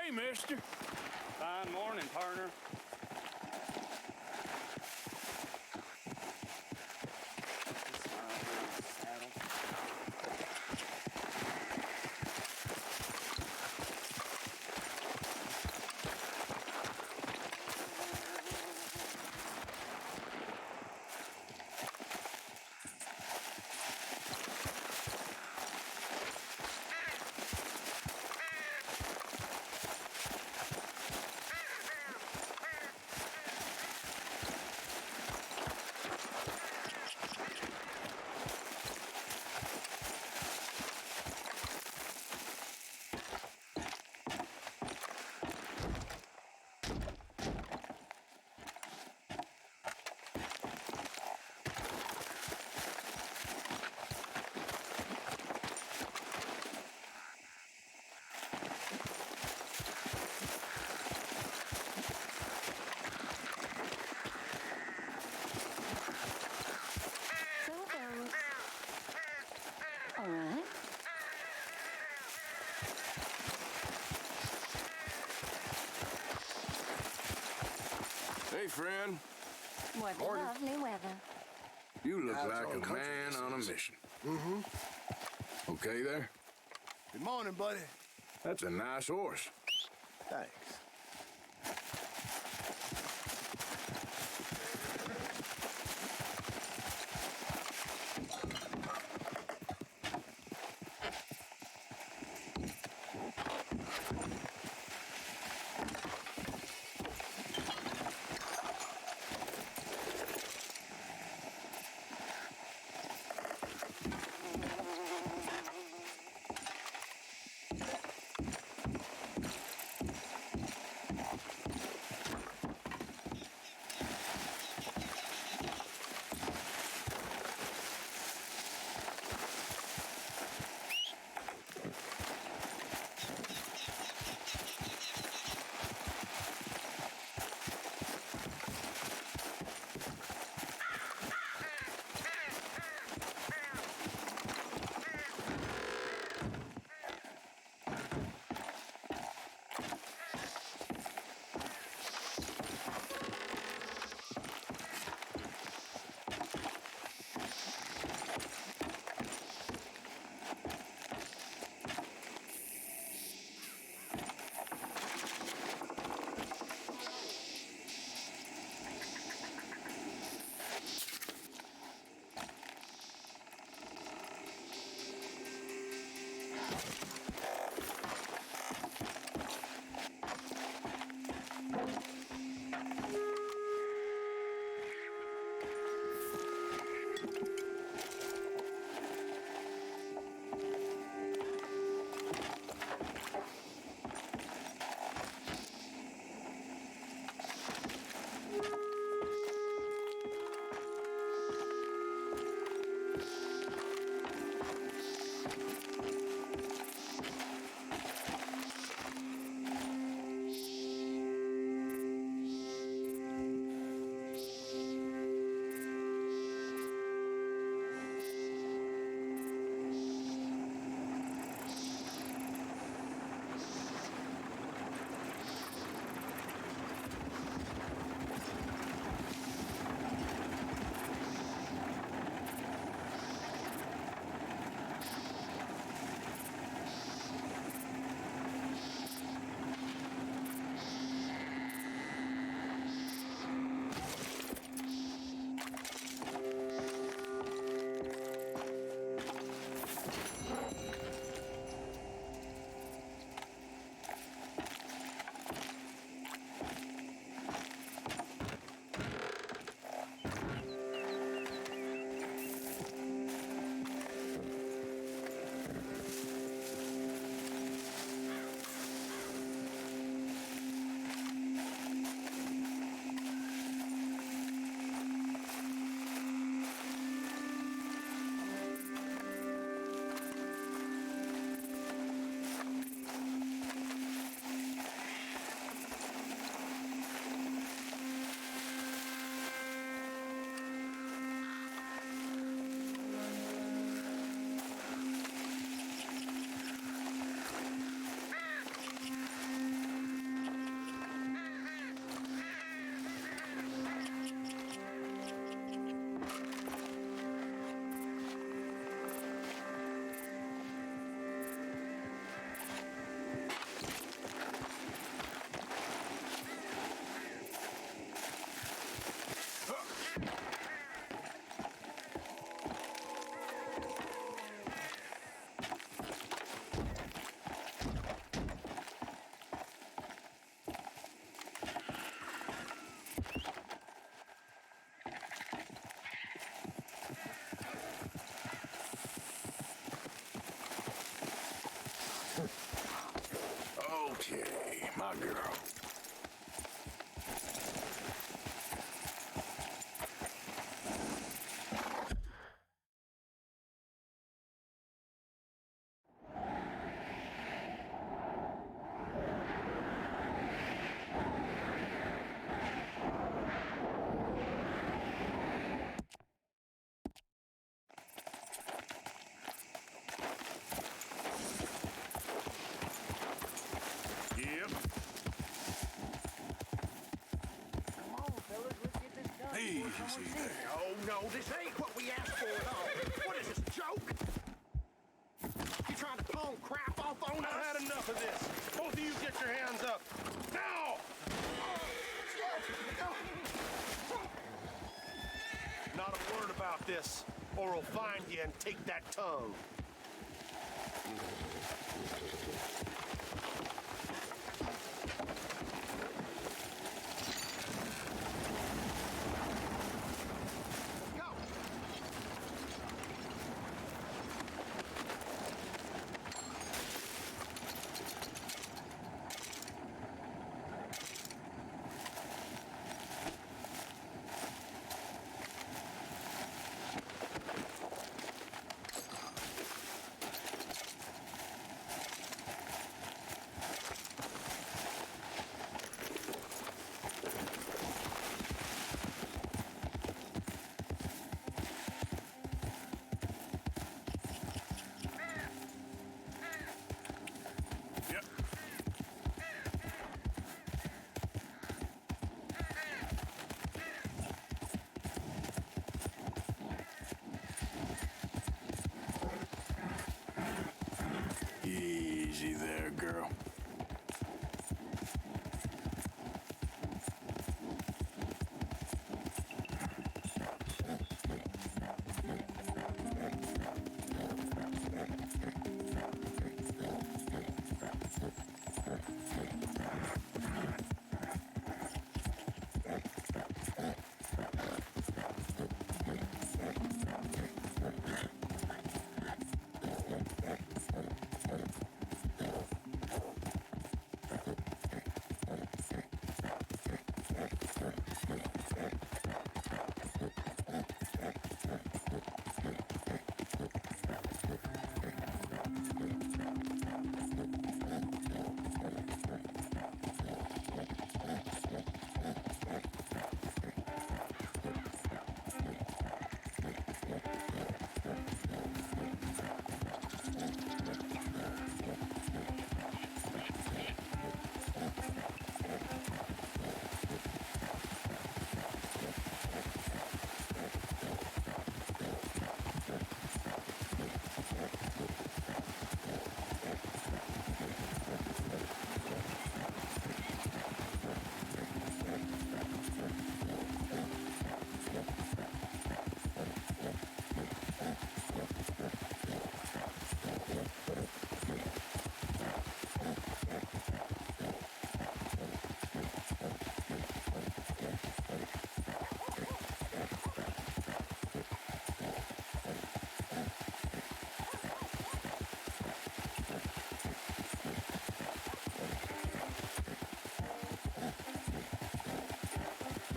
Hey, mister. Fine morning, partner. Hey, friend. What lovely weather. You look like a man on a mission. Mm-hmm. Okay there? Good morning, buddy. That's a nice horse. Thanks. my girl. Yep. Come on, fellas, let's get this done. Easy before someone there. sees it. Oh, no, this ain't what we asked for at all. What is this, a joke? You trying to pawn crap off on us? I've had enough of this. Both of you get your hands up. Now! Not a word about this, or I'll find you and take that tongue. Go! Yep. Easy there, girl.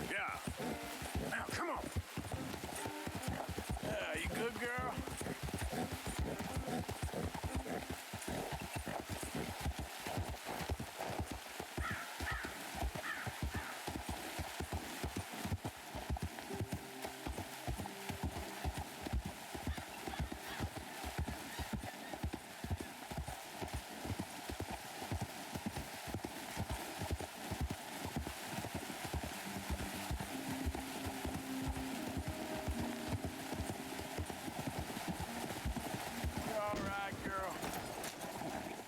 Yeah. Now, come on. You good, girl? You all right, girl?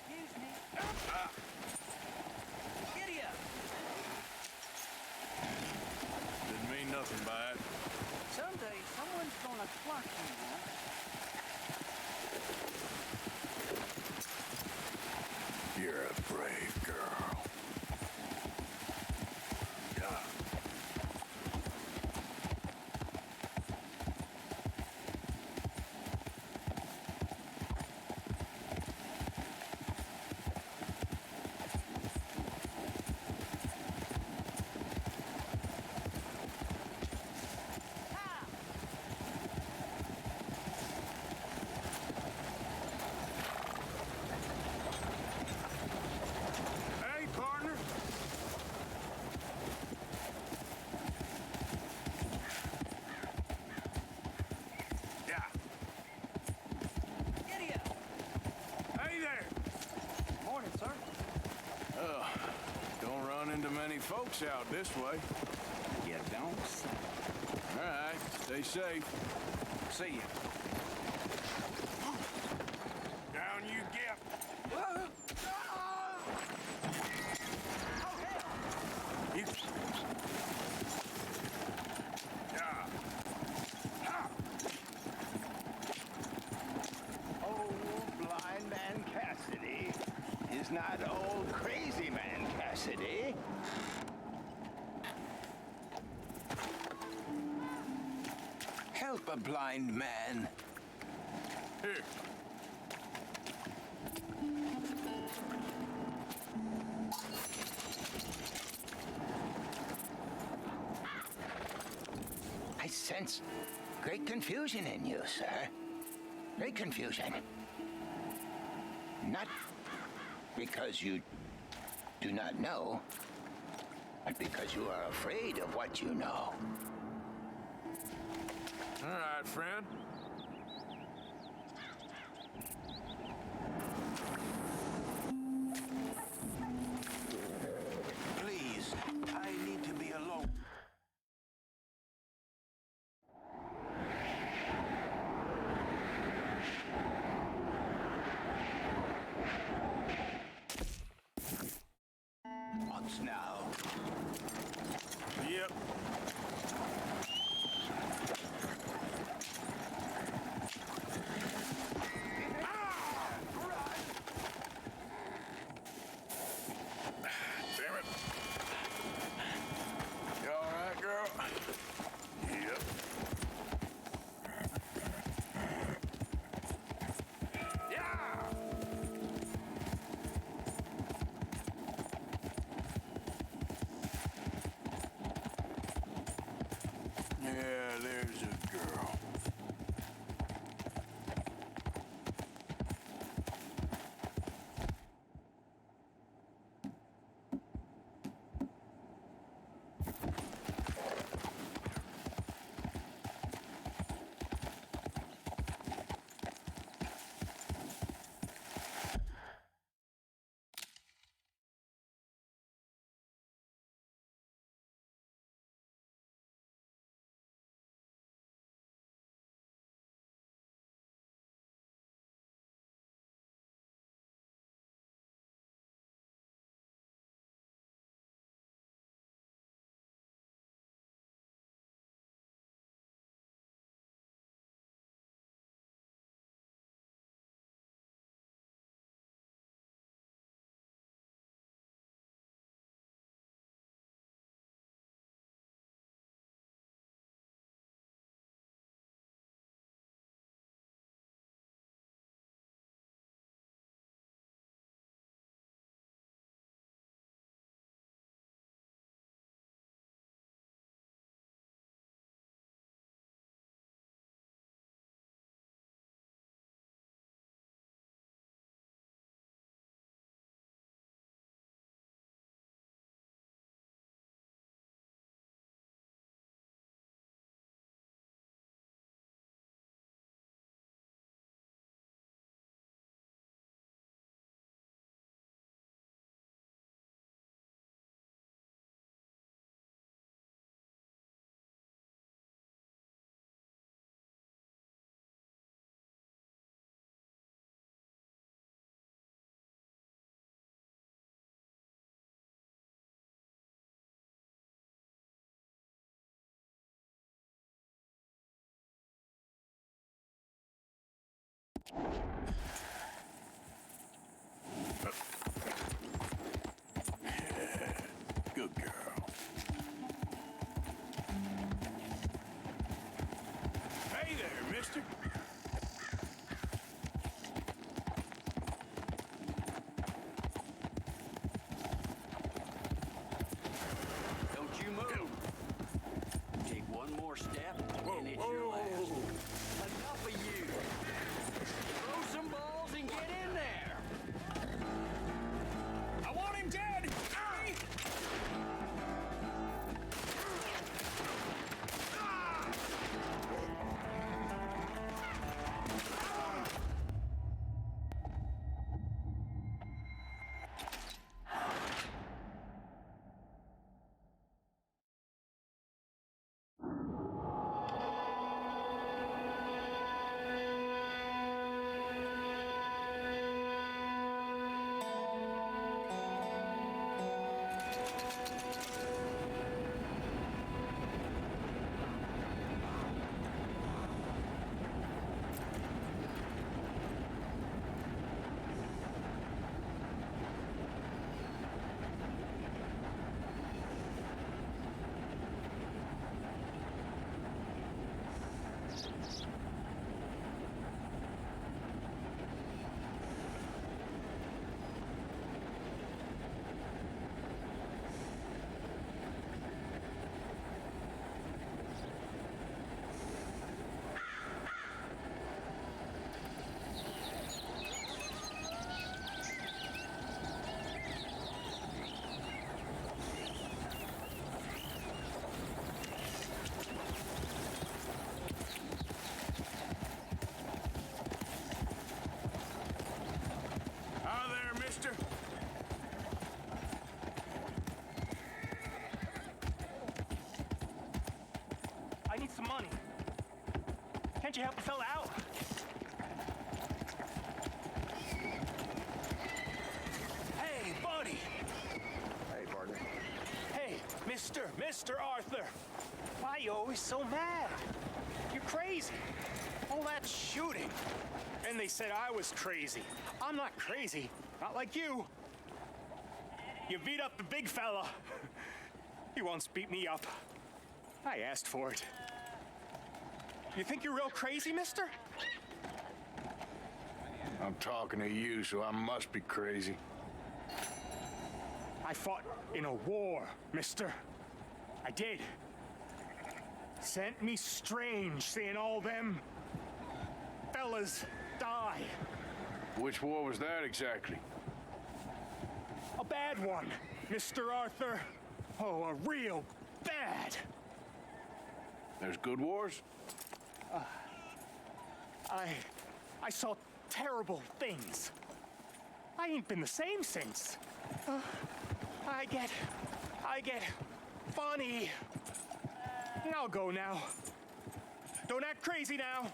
Excuse me. Giddy up. Didn't mean nothing by it. Someday, someone's gonna clock you, huh? You're a brave girl. Yeah. folks out this way. You don't say. All right, stay safe. See ya. Down you get. You... Yeah. Ah. Old blind man Cassidy is not old crazy man Cassidy. Help a blind man. Here. I sense great confusion in you, sir. Great confusion. Not because you do not know, but because you are afraid of what you know. All right, friend. Please, I need to be alone. What's now? Yep. Damn it. You all right, girl? Yep. Yeah! Yeah, there's a girl. Good girl. Hey there, mister. Don't you move. Take one more step, Whoa, and it's whoa, your whoa, last. whoa. Enough of you. Throw money. Can't you help a fella out? Hey, buddy. Hey, partner. Hey, Mr. Arthur. Why are you always so mad? You're crazy. All that shooting. And they said I was crazy. I'm not crazy. Not like you. You beat up the big fella. He once beat me up. I asked for it. You think you're real crazy, mister? I'm talking to you, so I must be crazy. I fought in a war, mister. I did. Sent me strange seeing all them fellas die. Which war was that exactly? A bad one, Mr. Arthur. Oh, a real bad. There's good wars? I saw terrible things. I ain't been the same since. I get funny. I'll go now. Don't act crazy now.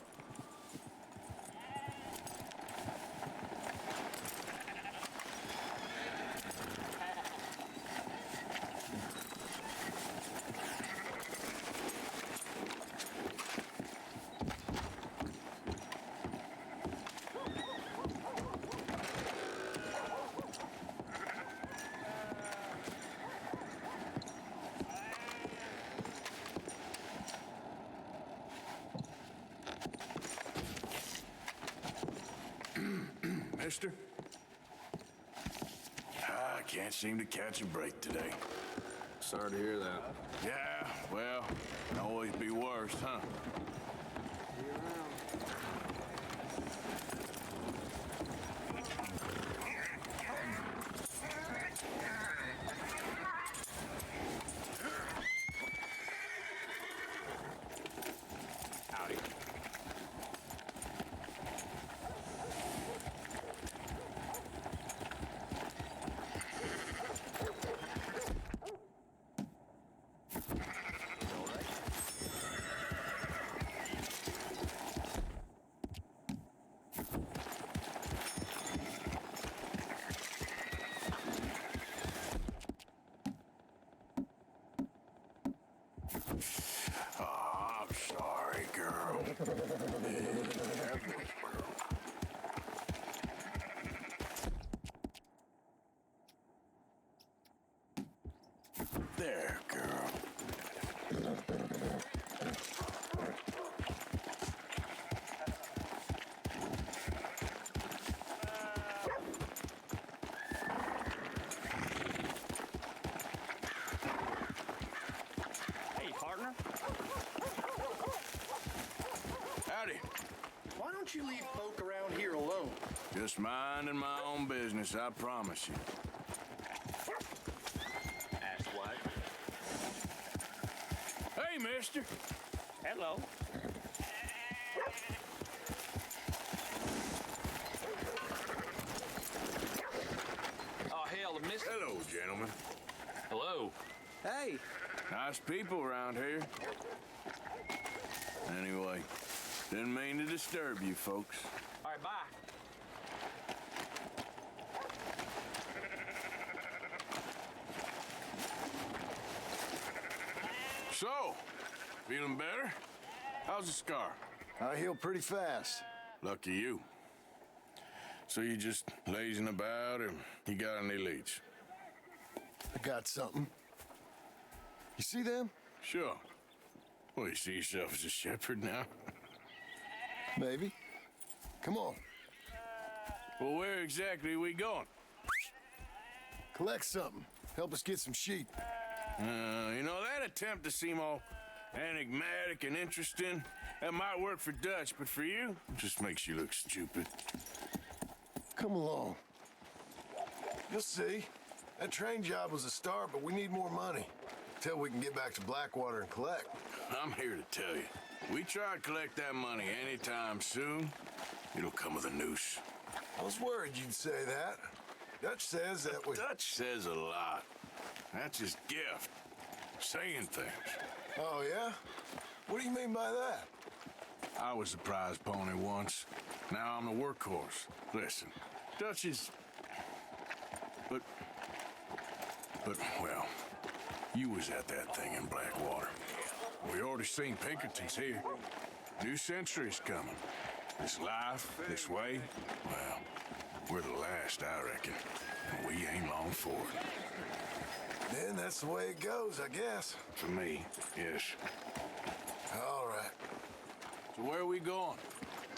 Mister? I can't seem to catch a break today. Sorry to hear that. Yeah, well, can always be worse, huh? Howdy. Oh, I'm sorry, girl. There, girl. Hey, partner. Howdy. Why don't you leave folk around here alone? Just minding my own business, I promise you. Ask what? Hey, mister. Hello. Oh, hell, miss. Hello, gentlemen. Hello. Hey, Nice people around here. Anyway, didn't mean to disturb you folks. All right, bye. So, feeling better? How's the scar? I heal pretty fast. Lucky you. So you just lazing about, or you got any leads? I got something. You see them? Sure. Well, you see yourself as a shepherd now? Maybe. Come on. Well, where exactly are we going? Collect something. Help us get some sheep. You know, that attempt to seem all enigmatic and interesting, that might work for Dutch, but for you, it just makes you look stupid. Come along. You'll see. That train job was a start, but we need more money. Till we can get back to Blackwater and collect. I'm here to tell you, we try to collect that money anytime soon, it'll come with a noose. I was worried you'd say that. Dutch says that we... Dutch says a lot. That's his gift. Saying things. Oh, yeah? What do you mean by that? I was the prize pony once. Now I'm the workhorse. Listen, Dutch is... But, well, you was at that thing in Blackwater. We already seen Pinkertons here. New century's coming. This life, this way, well, we're the last, I reckon. And we ain't long for it. Then that's the way it goes, I guess. For me, yes. All right. So where are we going?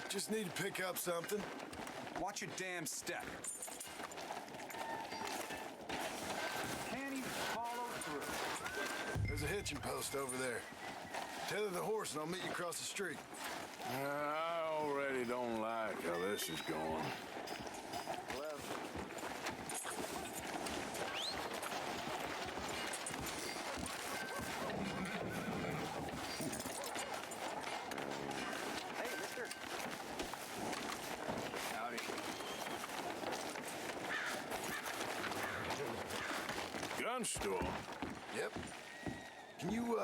Just need to pick up something. Watch your damn step. Can't even follow through. There's a hitching post over there. Tether the horse and I'll meet you across the street. I already don't like how this is going. Hey, mister. Howdy. Gun store? Yep. Can you,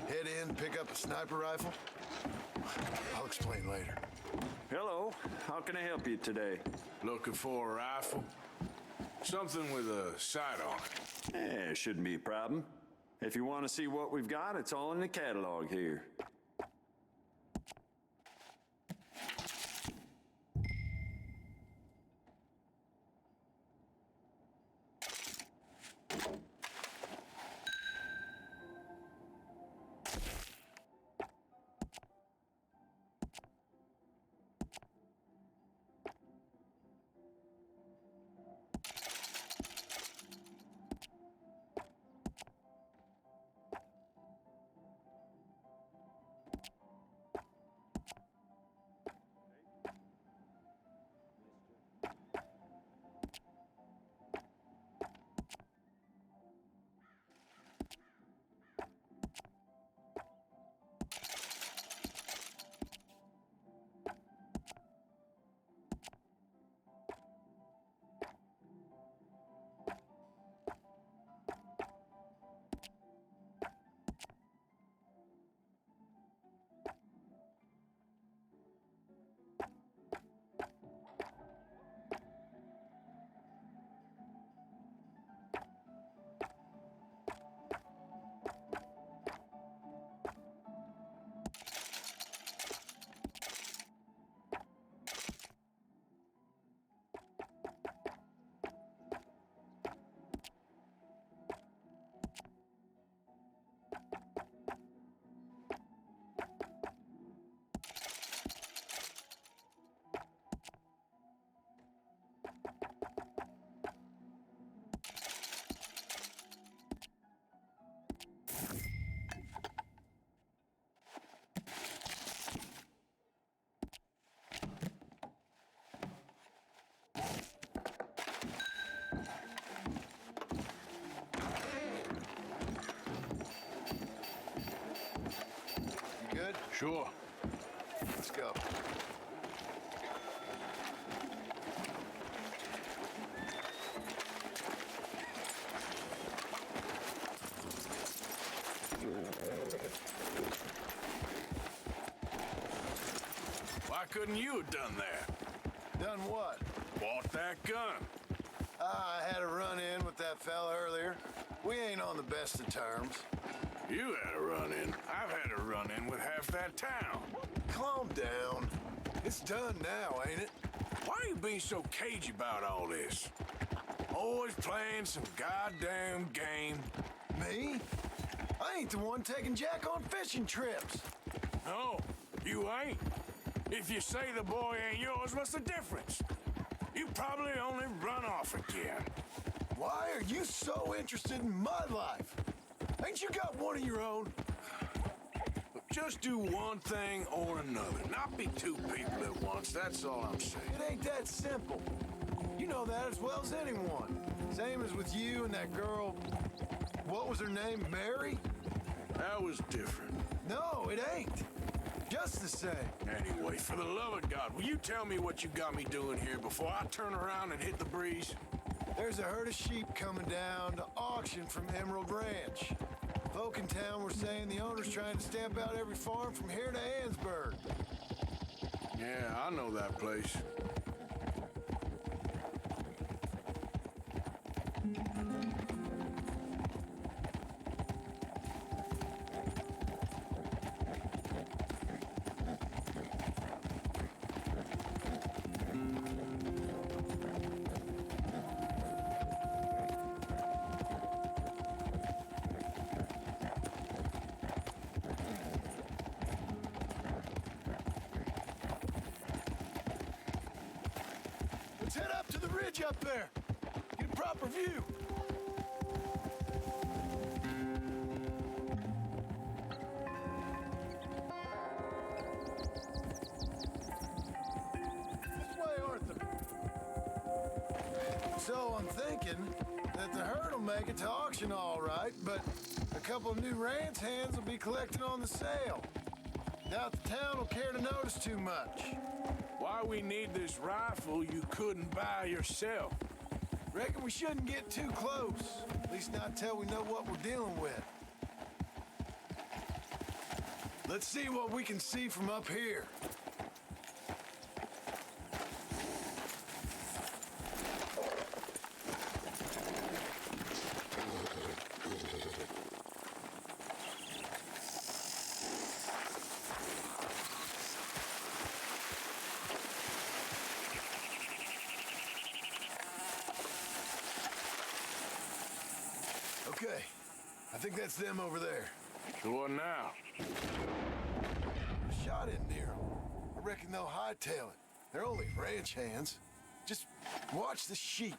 head in and pick up a sniper rifle? I'll explain later. Hello, how can I help you today? Looking for a rifle? Something with a sight on it. Shouldn't be a problem. If you want to see what we've got, it's all in the catalog here. You good? Sure. Let's go. Why couldn't you have done that? Done what? Bought that gun. I had a run-in with that fella earlier. We ain't on the best of terms. You had a run-in. I've had a run-in with half that town. Calm down. It's done now, ain't it? Why are you being so cagey about all this? Always playing some goddamn game. Me? I ain't the one taking Jack on fishing trips. No, you ain't. If you say the boy ain't yours, what's the difference? You probably only run off again. Why are you so interested in my life? Ain't you got one of your own? Look, just do one thing or another. Not be two people at once, that's all I'm saying. It ain't that simple. You know that as well as anyone. Same as with you and that girl. What was her name? Mary? That was different. No, it ain't. Just the same. Anyway, for the love of God, will you tell me what you got me doing here before I turn around and hit the breeze? There's a herd of sheep coming down to auction from Emerald Ranch. Folk in town were saying the owner's trying to stamp out every farm from here to Ansburg. Yeah, I know that place. Let's head up to the ridge up there. Get a proper view. This way, Arthur. So I'm thinking that the herd will make it to auction all right, but a couple of new ranch hands will be collecting on the sale. Doubt the town will care to notice too much. Why we need this rifle you couldn't buy yourself? Reckon we shouldn't get too close. At least not till we know what we're dealing with. Let's see what we can see from up here. Okay, I think that's them over there. So what now? A shot in near them. I reckon they'll hightail it. They're only ranch hands. Just watch the sheep.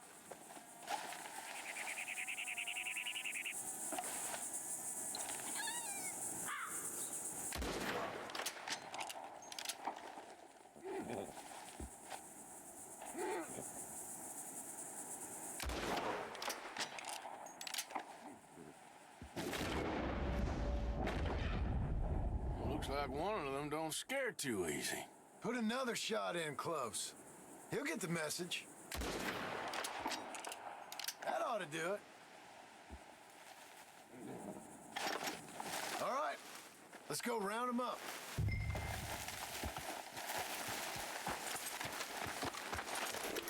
Looks like one of them don't scare too easy. Put another shot in close. He'll get the message. That ought to do it. All right, let's go round them up.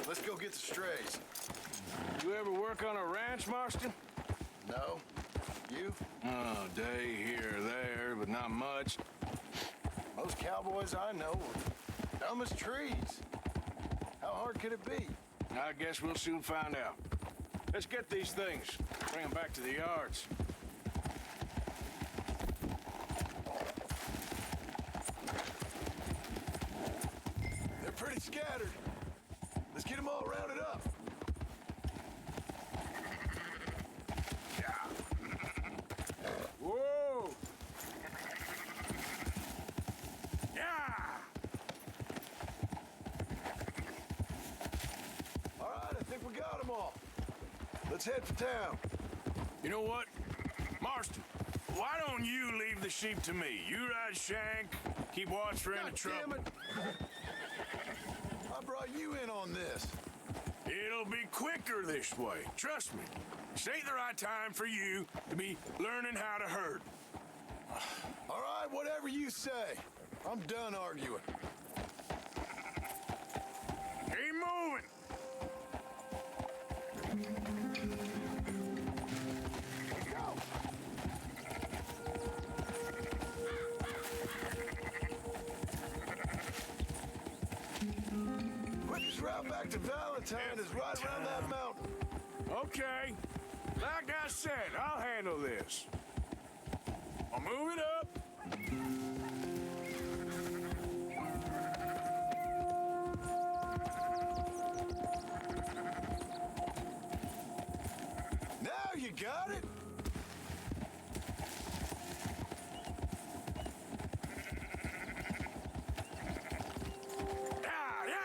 Let's go get the strays. You ever work on a ranch, Marston? No? You? Oh, day here or there, but not much. Most cowboys I know are dumb as trees. How hard could it be? I guess we'll soon find out. Let's get these things. Bring them back to the yards. They're pretty scattered. Let's get them all rounded up. Whoa! Yeah! All right, I think we got them all. Let's head for town. You know what? Marston, why don't you leave the sheep to me? You ride Shank, keep watch for any God trouble. damn it! I brought you in on this. It'll be quicker this way. Trust me. This ain't the right time for you to be learning how to herd. All right, whatever you say. I'm done arguing. Keep moving. Quickest route back to Valentine is right around that mountain. Okay. Like I said, I'll handle this. I'll move it up. Now you got it. Yeah, yeah!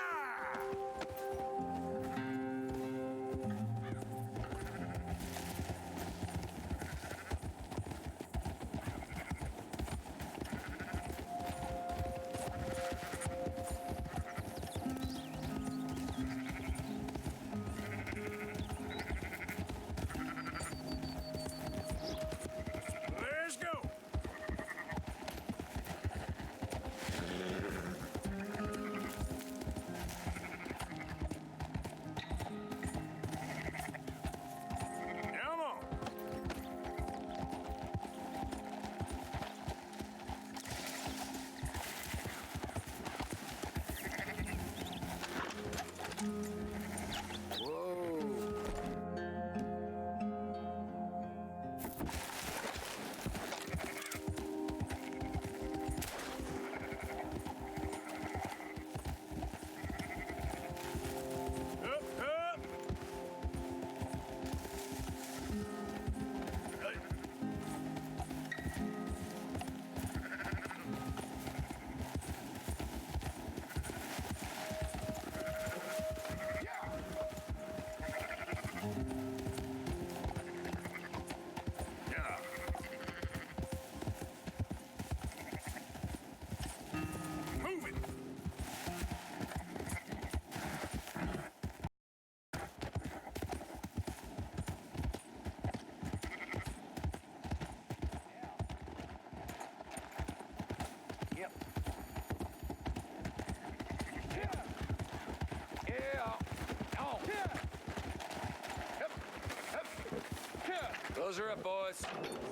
Close her up, boys.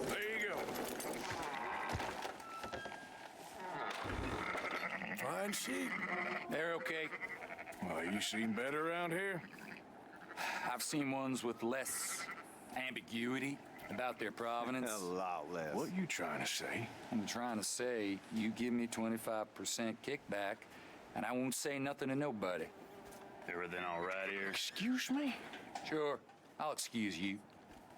There you go. Fine sheep. They're okay. Well, you seen better around here? I've seen ones with less ambiguity about their provenance. A lot less. What you trying to say? I'm trying to say you give me 25% kickback, and I won't say nothing to nobody. Everything all right here? Excuse me? Sure, I'll excuse you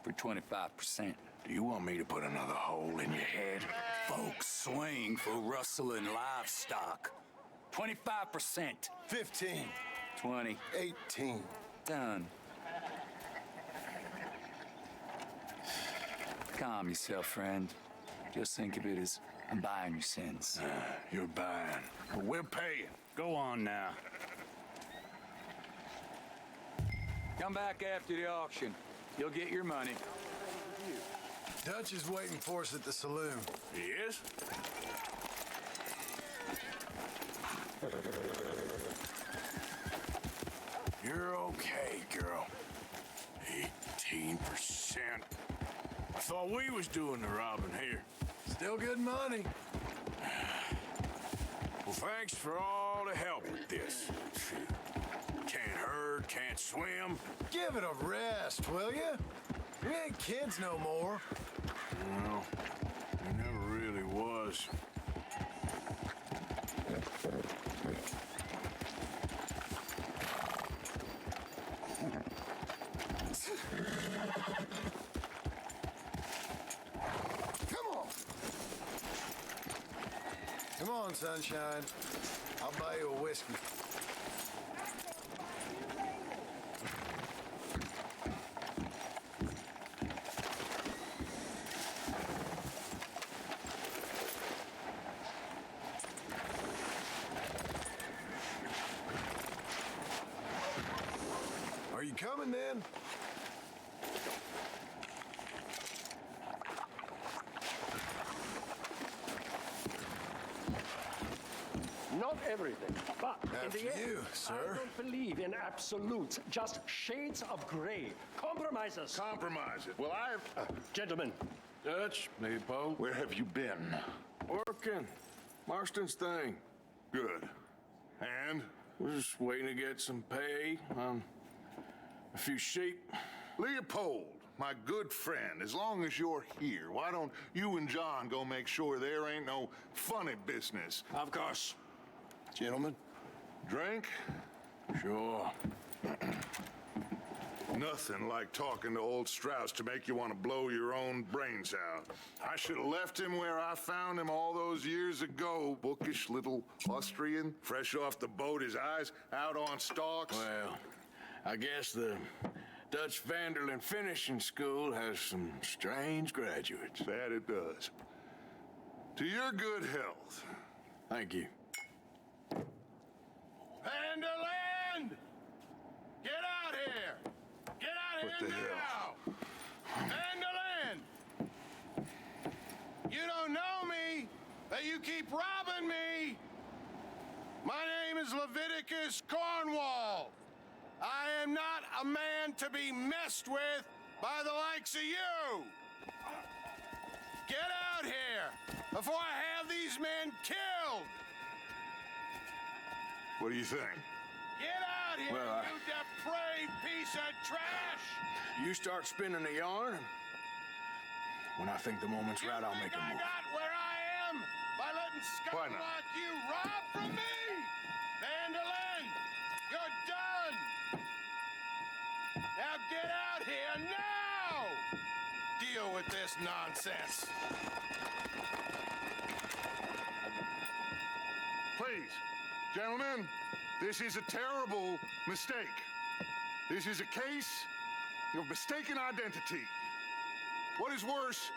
for 25%. Do you want me to put another hole in your head? Folks swing for rustling livestock. 25%. 15. 20. 18. Done. Calm yourself, friend. Just think of it as I'm buying your sins. You're buying. But we're paying. Go on now. Come back after the auction. You'll get your money. Dutch is waiting for us at the saloon. He is? You're okay, girl. 18%. I thought we was doing the robbing here. Still good money. Well, thanks for all the help with this. Can't herd, can't swim. Give it a rest, will you? We ain't kids no more. No, it never really was. Come on, sunshine. I'll buy you a whiskey. Are you coming then? Not everything, but After in the end, you, sir. I don't believe in absolutes, just shades of gray. Compromises. Compromise it. Well, Gentlemen, Dutch, Leopold. Where have you been? Working. Marston's thing. Good. And? We're just waiting to get some pay on a few sheep. Leopold, my good friend, as long as you're here, why don't you and John go make sure there ain't no funny business? of course. Gentlemen. Drink? Sure. Nothing like talking to old Strauss to make you want to blow your own brains out. I should have left him where I found him all those years ago. Bookish little Austrian, fresh off the boat, his eyes out on stalks. Well, I guess the Dutch Vanderlyn Finishing School has some strange graduates. That it does. To your good health. Thank you. Vanderland! Get out here! Get out What here the now! Vanderland! You don't know me, but you keep robbing me! My name is Leviticus Cornwall. I am not a man to be messed with by the likes of you! Get out here before I have these men killed! What do you think? Get out here, Well, you depraved piece of trash! You start spinning the yarn, and when I think the moment's right, I'll make a I move. got where I am by letting scum Why not? like you rob from me! Vanderlyn, you're done! Now get out here now! Deal with this nonsense. Please, gentlemen, this is a terrible mistake. This is a case of mistaken identity. What is worse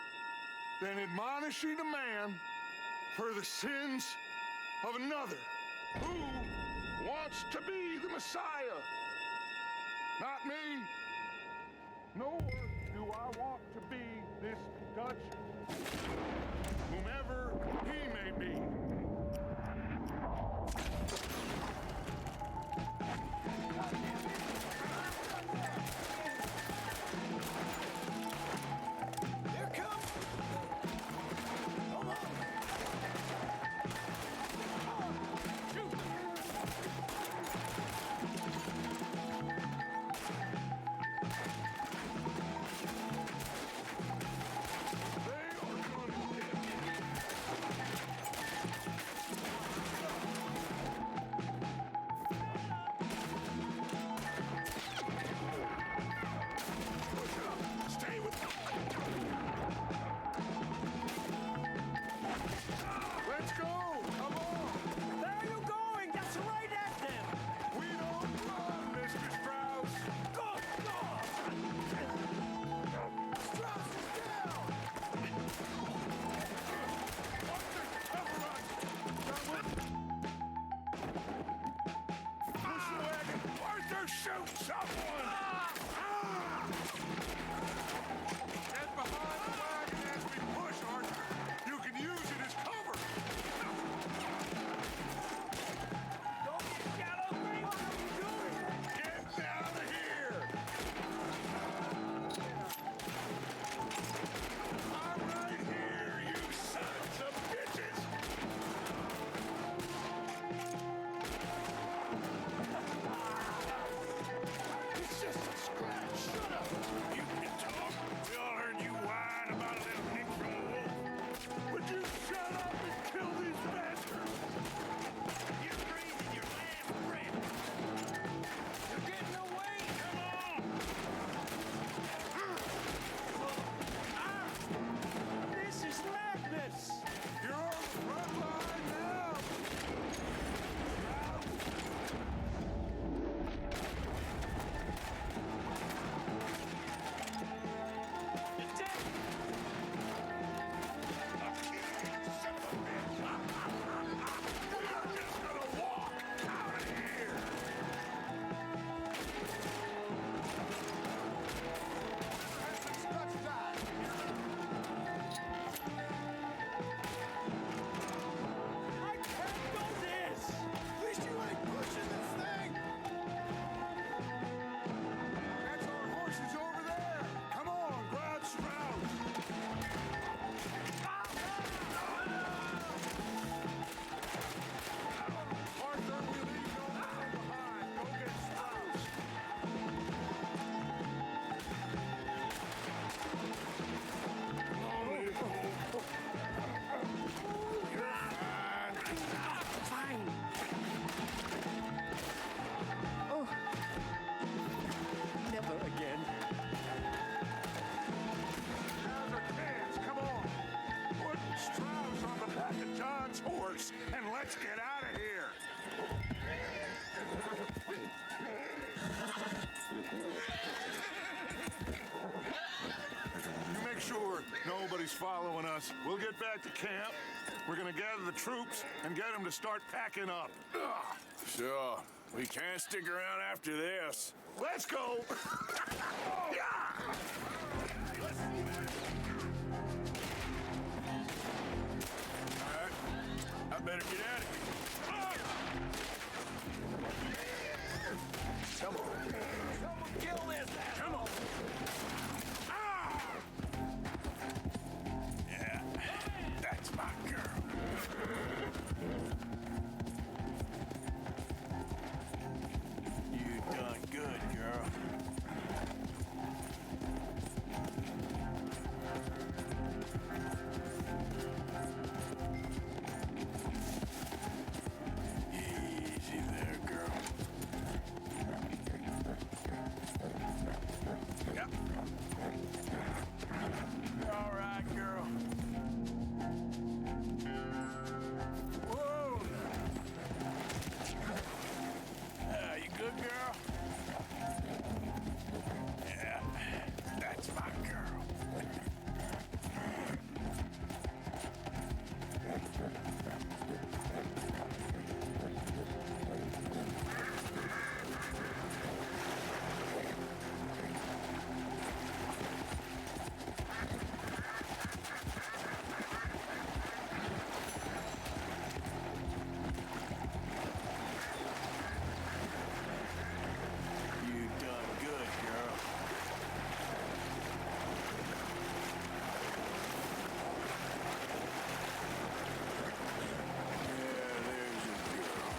than admonishing a man for the sins of another who wants to be the Messiah? Not me. Nor do I want to be this Dutch, whomever he may be. You're on the front line now! And let's get out of here! You make sure nobody's following us. We'll get back to camp. We're gonna gather the troops and get them to start packing up. Sure. We can't stick around after this. Let's go! I better get out of here. Come on. Kill this asshole! Come on. Yeah, that's my girl. You done good, girl. Easy there, girl. Yep. You're all right, girl. Whoa. You good, girl? Yeah, that's my girl. You done good, girl. Yeah, there's your girl.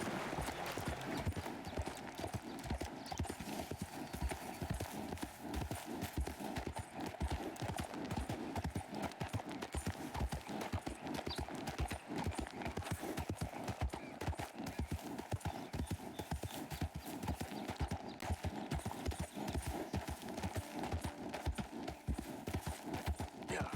Yeah.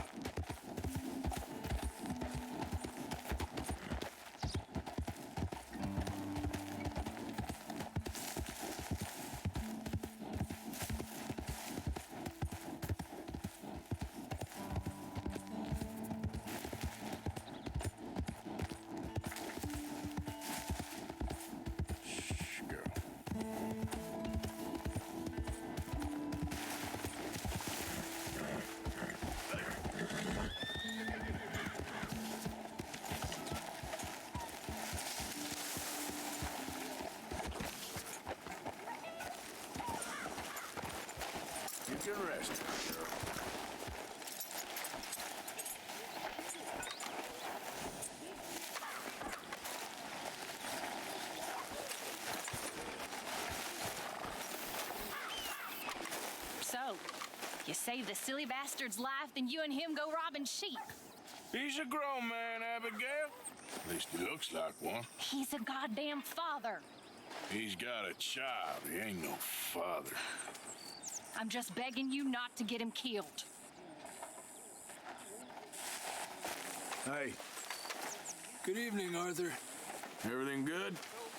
Shh, girl. You can rest, girl. So, you saved the silly bastard's life, then you and him go robbing sheep. He's a grown man, Abigail. At least he looks like one. He's a goddamn father. He's got a child. He ain't no father. I'm just begging you not to get him killed. Hey, Good evening, Arthur. Everything good?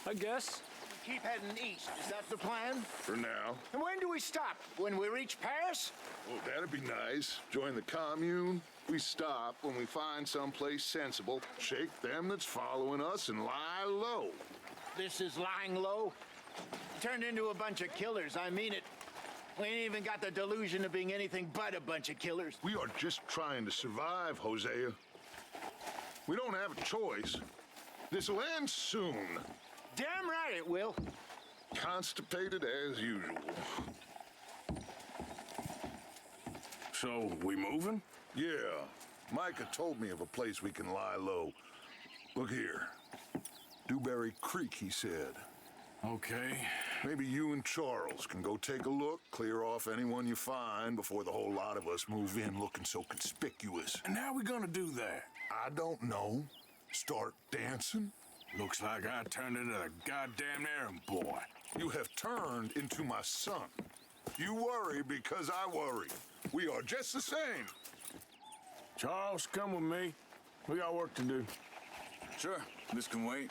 I guess. Keep heading east. Is that the plan? For now. And when do we stop? When we reach Paris? Oh, that'd be nice. Join the commune. We stop when we find someplace sensible, shake them that's following us, and lie low. This is lying low. Turned into a bunch of killers. I mean it. We ain't even got the delusion of being anything but a bunch of killers. We are just trying to survive, Hosea. We don't have a choice. This'll end soon. Damn right it will. Constipated as usual. So, we moving? Yeah. Micah told me of a place we can lie low. Look here. Dewberry Creek, he said. Okay. Maybe you and Charles can go take a look, clear off anyone you find before the whole lot of us move in looking so conspicuous. And how we gonna do that? I don't know. Start dancing? Looks like I turned into a goddamn errand boy. You have turned into my son. You worry because I worry. We are just the same. Charles, come with me. We got work to do. Sure, this can wait.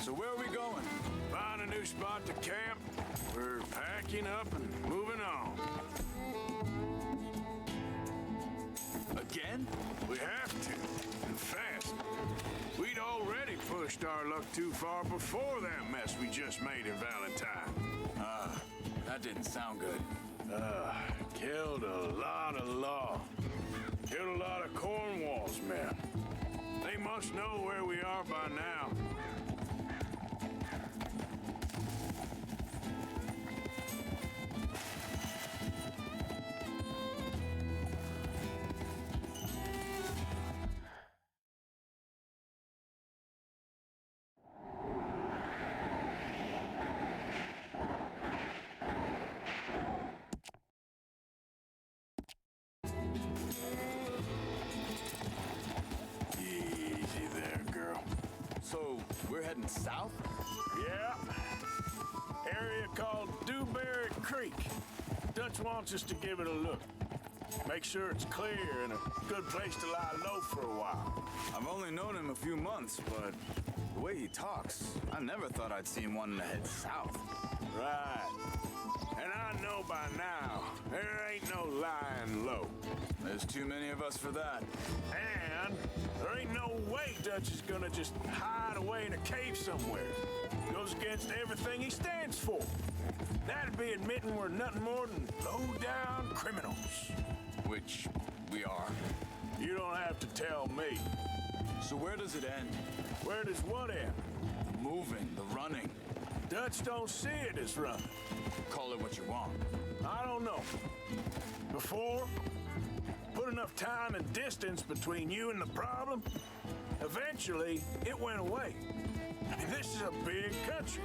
So where are we going? Find a new spot to camp. We're packing up and moving on. Again? We have to, and fast. We'd already pushed our luck too far before that mess we just made in Valentine. That didn't sound good. Killed a lot of law. Killed a lot of Cornwall's men. They must know where we are by now. Easy there, girl. So we're heading south? Yeah. Area called Dewberry Creek. Dutch wants us to give it a look. Make sure it's clear and a good place to lie low for a while. I've only known him a few months, but the way he talks, I never thought I'd see him wanting to head south. Right. And I know by now, there ain't no lying low. There's too many of us for that. And there ain't no way Dutch is gonna just hide away in a cave somewhere. Goes against everything he stands for. That'd be admitting we're nothing more than low-down criminals. Which we are. You don't have to tell me. So where does it end? Where does what end? The moving, the running. Dutch don't see it as running. Call it what you want. I don't know. Before, put enough time and distance between you and the problem, eventually it went away. I mean, this is a big country.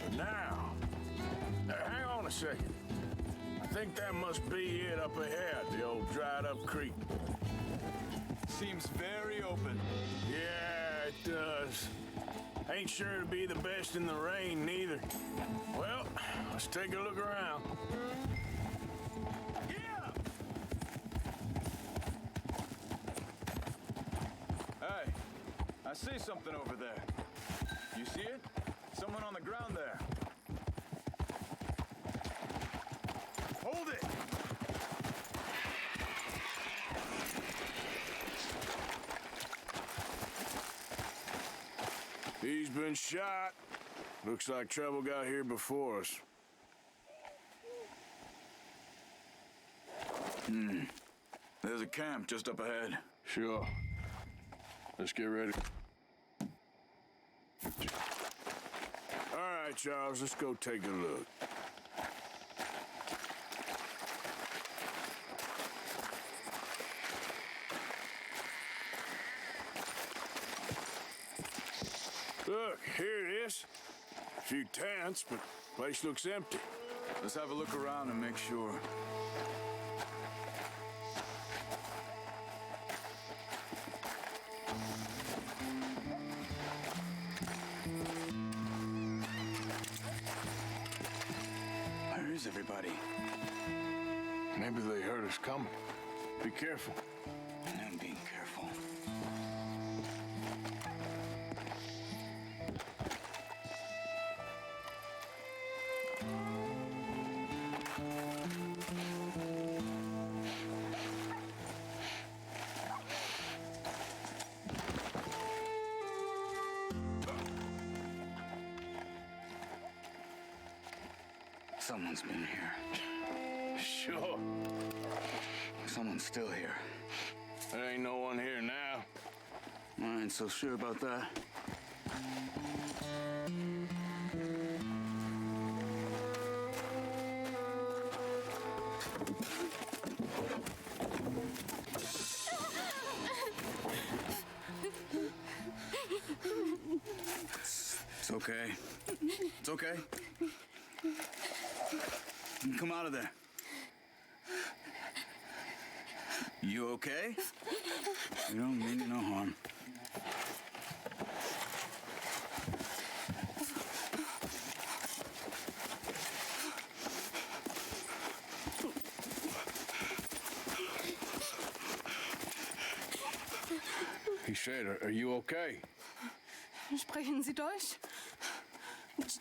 But now, hang on a second. I think that must be it up ahead, the old dried up creek. Seems very open. Yeah, it does. Ain't sure to be the best in the rain, neither. Well, let's take a look around. Yeah! Hey, I see something over there. You see it? Someone on the ground there. Hold it! He's been shot. Looks like trouble got here before us. There's a camp just up ahead. Sure. Let's get ready. All right, Charles, let's go take a look. Look, Here it is. A few tents, but place looks empty. Let's have a look around and make sure. Where is everybody? Maybe they heard us coming. Be careful. I'm being careful. Someone's been here. Sure. Someone's still here. There ain't no one here now. I ain't so sure about that. It's okay. It's okay. Come out of there. You okay? You don't mean you no harm. He said, are you okay? Sprechen Sie Deutsch?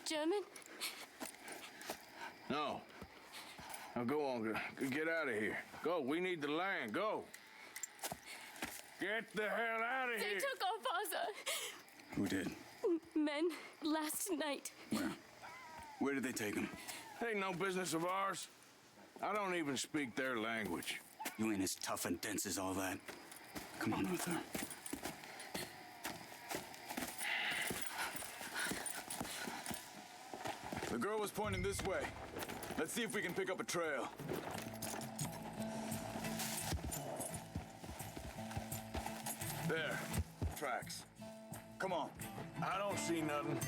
German? No. Now go on, get out of here. Go, we need the land, go. Get the hell out of They here. took our father. Who did? Men last night. Where? Where did they take him? Ain't no business of ours. I don't even speak their language. You ain't as tough and dense as all that. Come on, Arthur. The girl was pointing this way. Let's see if we can pick up a trail. There. Tracks. Come on. I don't see nothing.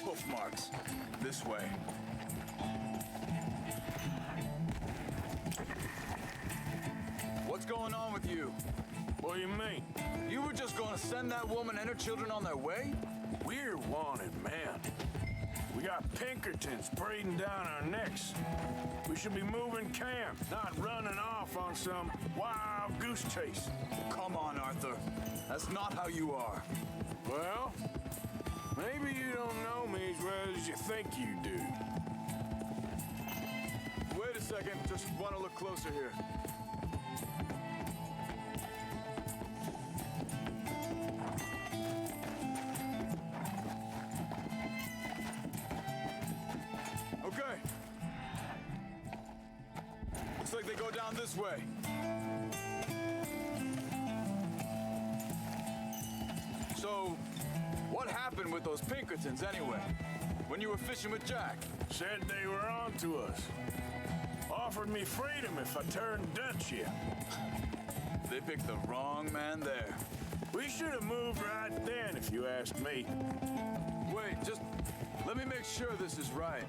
Hoof marks. This way. What's going on with you? What do you mean? You were just going to send that woman and her children on their way? We're wanted men. We got Pinkertons breathing down our necks. We should be moving camp, not running off on some wild goose chase. Come on, Arthur. That's not how you are. Well, maybe you don't know me as well as you think you do. Wait a second. Just want to look closer here. Okay. Looks like they go down this way. So, what happened with those Pinkertons anyway? When you were fishing with Jack? Said they were on to us. Offered me freedom if I turned Dutch here. They picked the wrong man there. We should have moved right then, if you ask me. Wait, just let me make sure this is right.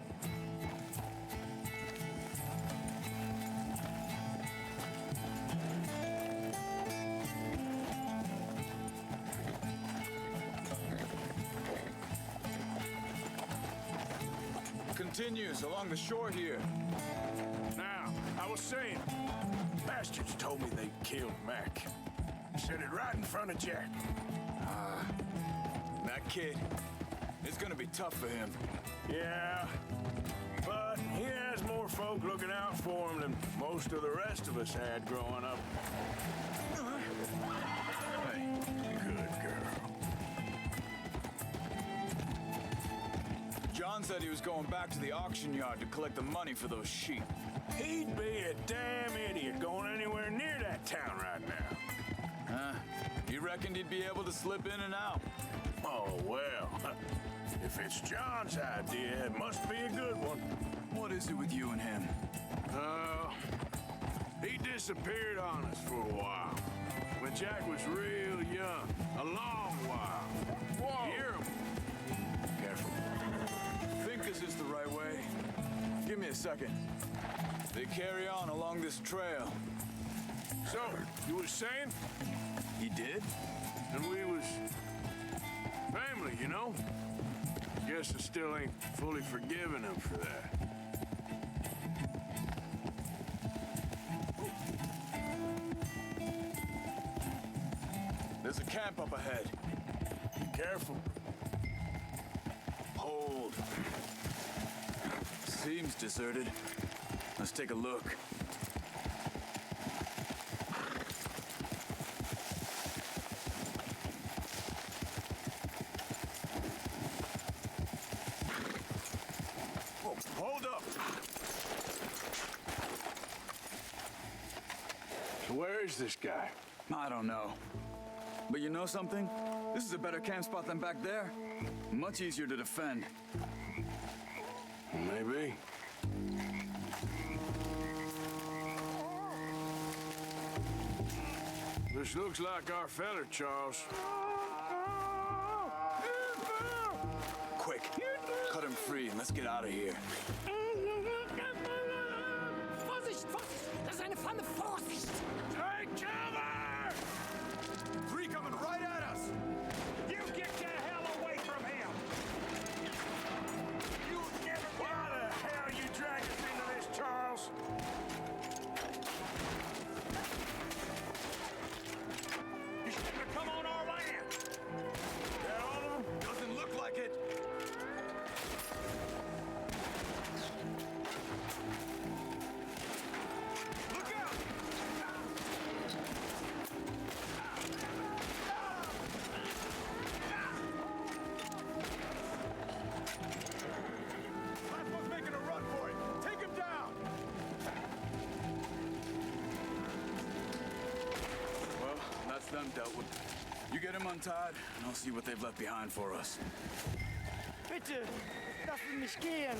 Continues along the shore here. Now, I was saying, bastards told me they killed Mac. Said it right in front of Jack. That kid, it's gonna be tough for him. Yeah, but he has more folk looking out for him than most of the rest of us had growing up. Hey, good girl. John said he was going back to the auction yard to collect the money for those sheep. He'd be a damn idiot going anywhere near that town right now. He reckoned he'd be able to slip in and out. Oh, well, if it's John's idea, it must be a good one. What is it with you and him? He disappeared on us for a while. When Jack was real young. A long while. Whoa! Hear him? a second. They carry on along this trail. So, you was saying? He did? And we was family, you know? Guess I still ain't fully forgiven him for that. There's a camp up ahead. Be careful. Hold. Seems deserted. Let's take a look. Oh, hold up! So where is this guy? I don't know. But you know something? This is a better camp spot than back there. Much easier to defend. Maybe. This looks like our fella, Charles. Quick, cut him free and let's get out of here. Vorsicht, Vorsicht! Das ist eine Pfanne, Vorsicht! Take cover! Three coming right at us! You get the hell away from him! You never... Why the hell you drag us into this, Charles? You shouldn't have come on our land! That all of them? Doesn't look like it. Look out! Last one's making a run for it. Take him down! Well, that's them dealt with. You get him untied, and I'll see what they've left behind for us. Bitte, lassen mich gehen.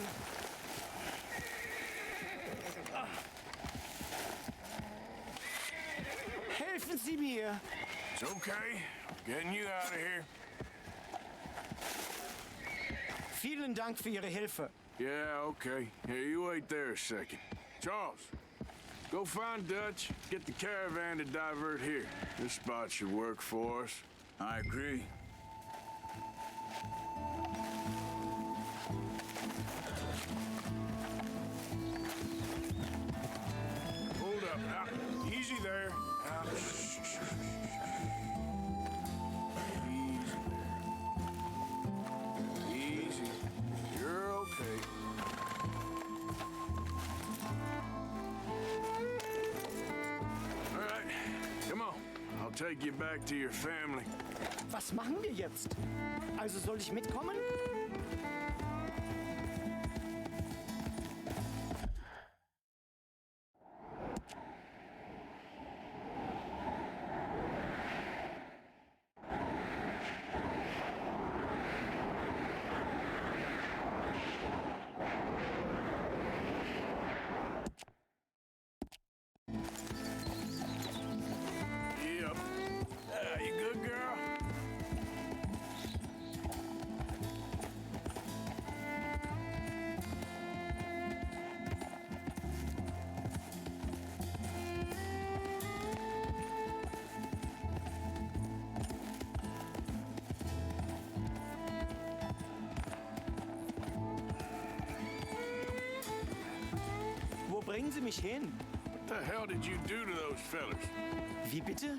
Helfen Sie mir. It's okay. Getting you out of here. Vielen Dank für Ihre Hilfe. Yeah, okay. Here, you wait there a second. Charles, go find Dutch. Get the caravan to divert here. This spot should work for us. I agree. Hold up. Now, easy there. Now, shh, shh, shh, shh. Easy. Easy. You're okay. All right. Come on. I'll take you back to your family. Was machen wir jetzt? Also soll ich mitkommen? Yep. You good, girl? Wo bringen Sie mich hin? What the hell did you do to those fellas? Wie bitte?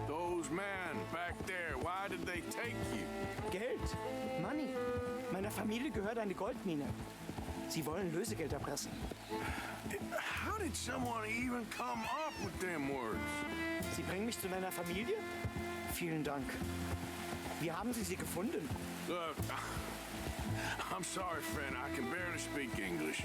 Those men back there, why did they take you? Geld. Money. Meiner Familie gehört eine Goldmine. Sie wollen Lösegeld erpressen. How did someone even come up with them words? Sie bringen mich zu meiner Familie? Vielen Dank. Wie haben Sie sie gefunden? Look, I'm sorry, friend. I can barely speak English.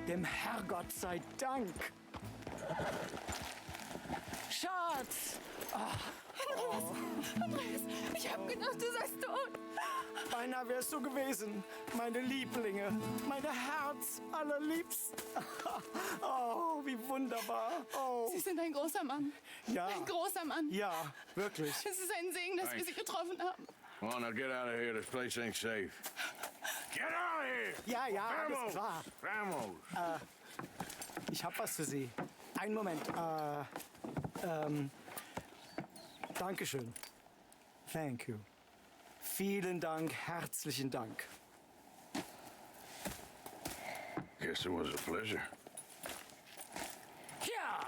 Dem Herrgott sei Dank. Schatz! Andreas, ich hab gedacht, du seist tot. Beinahe wärst du gewesen, meine Lieblinge, meine Herz allerliebst. Oh, wie wunderbar. Oh. Sie sind ein großer Mann. Ja. Ein großer Mann. Ja, wirklich. Es ist ein Segen, dass wir Sie getroffen haben. Come on, now get out of here. This place ain't safe. Get out of here! Ja, ja, Vamos! alles klar. Vamos! Ich hab was für Sie. Einen Moment. Dankeschön. Thank you. Vielen Dank, herzlichen Dank. Guess it was a pleasure. Ja!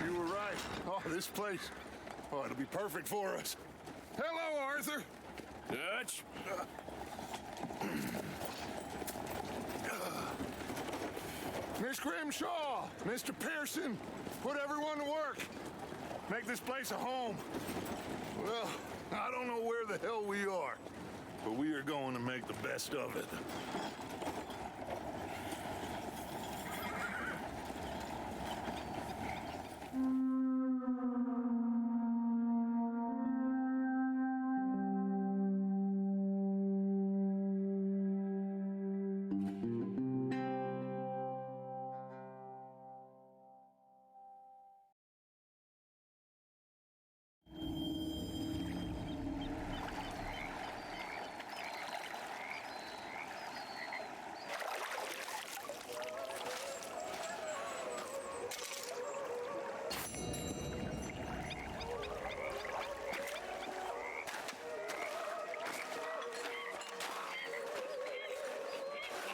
You were right. Oh, this place. Oh, it'll be perfect for us. Hello, Arthur. Dutch? Miss Grimshaw, Mr. Pearson, put everyone to work. Make this place a home. Well, I don't know where the hell we are, but we are going to make the best of it.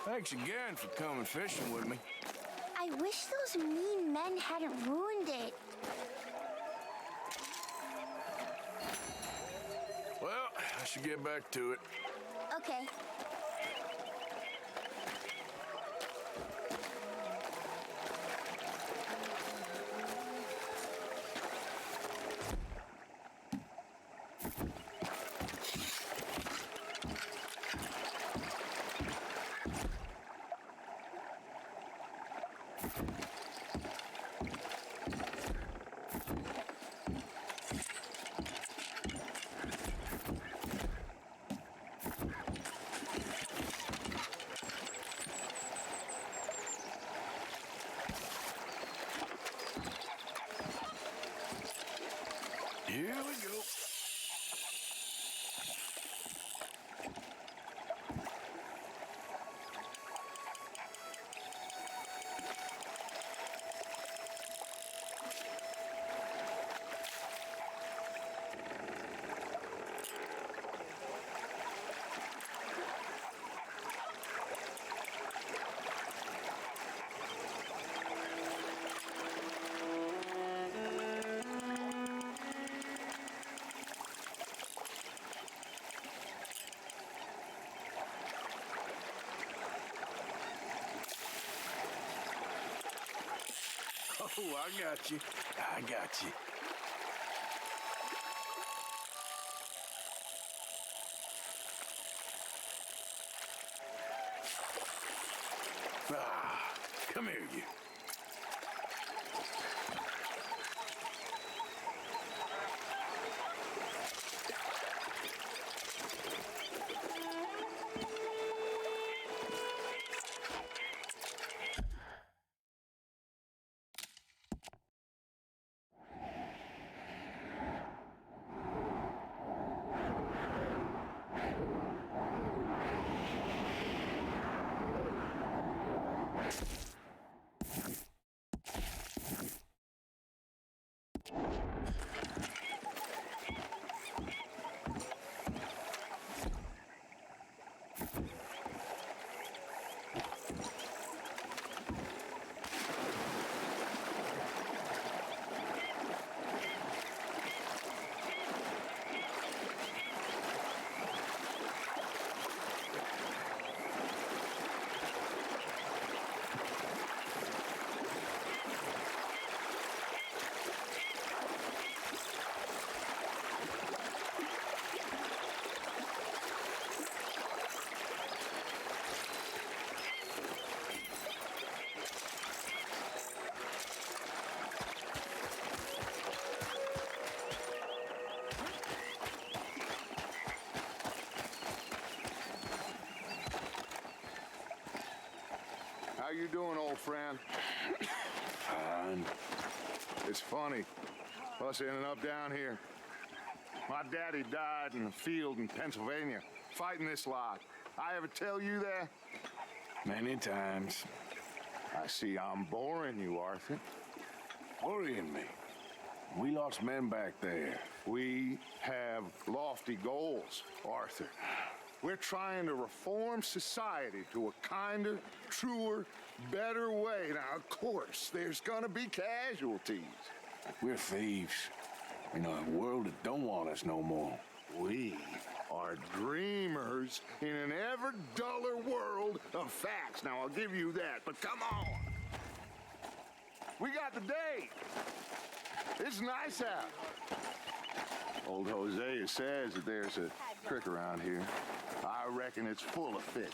Thanks again for coming fishing with me. I wish those mean men hadn't ruined it. Well, I should get back to it. Okay. Here we go. Oh, I got you. I got you. Ah, come here, you. old friend? Fine. It's funny, us ending up down here. My daddy died in the field in Pennsylvania, fighting this lot. I ever tell you that? Many times. I see I'm boring you, Arthur. Worrying me. We lost men back there. We have lofty goals, Arthur. We're trying to reform society to a kinder, truer, better way. Now, of course, there's gonna be casualties. We're thieves in a world that don't want us no more. We are dreamers in an ever duller world of facts. Now, I'll give you that, but come on. We got the day. It's nice out. Old Hosea says that there's a creek around here. I reckon it's full of fish.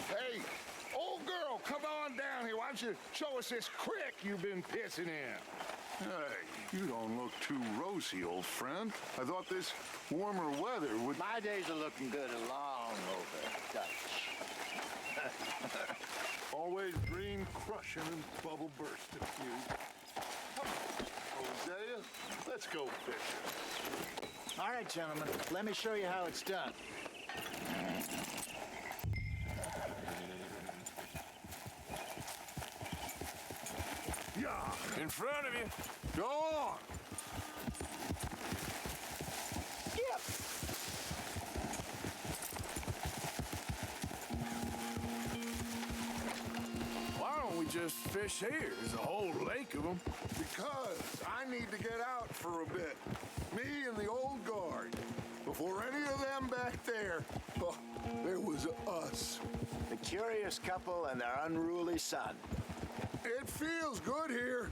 Hey, old girl, come on down here. Why don't you show us this creek you've been pissing in? Hey, you don't look too rosy, old friend. I thought this warmer weather would... My days are looking good and long over, Dutch. Always dream crushing and bubble bursting, you. Come on, Hosea, let's go fishing. All right, gentlemen, let me show you how it's done. Yeah. In front of you. Go on. Yep. Why don't we just fish here? There's a whole lake of them. Because I need to get out for a bit. Me and the old guard. Before any of them back there, oh, there was us. The curious couple and their unruly son. It feels good here.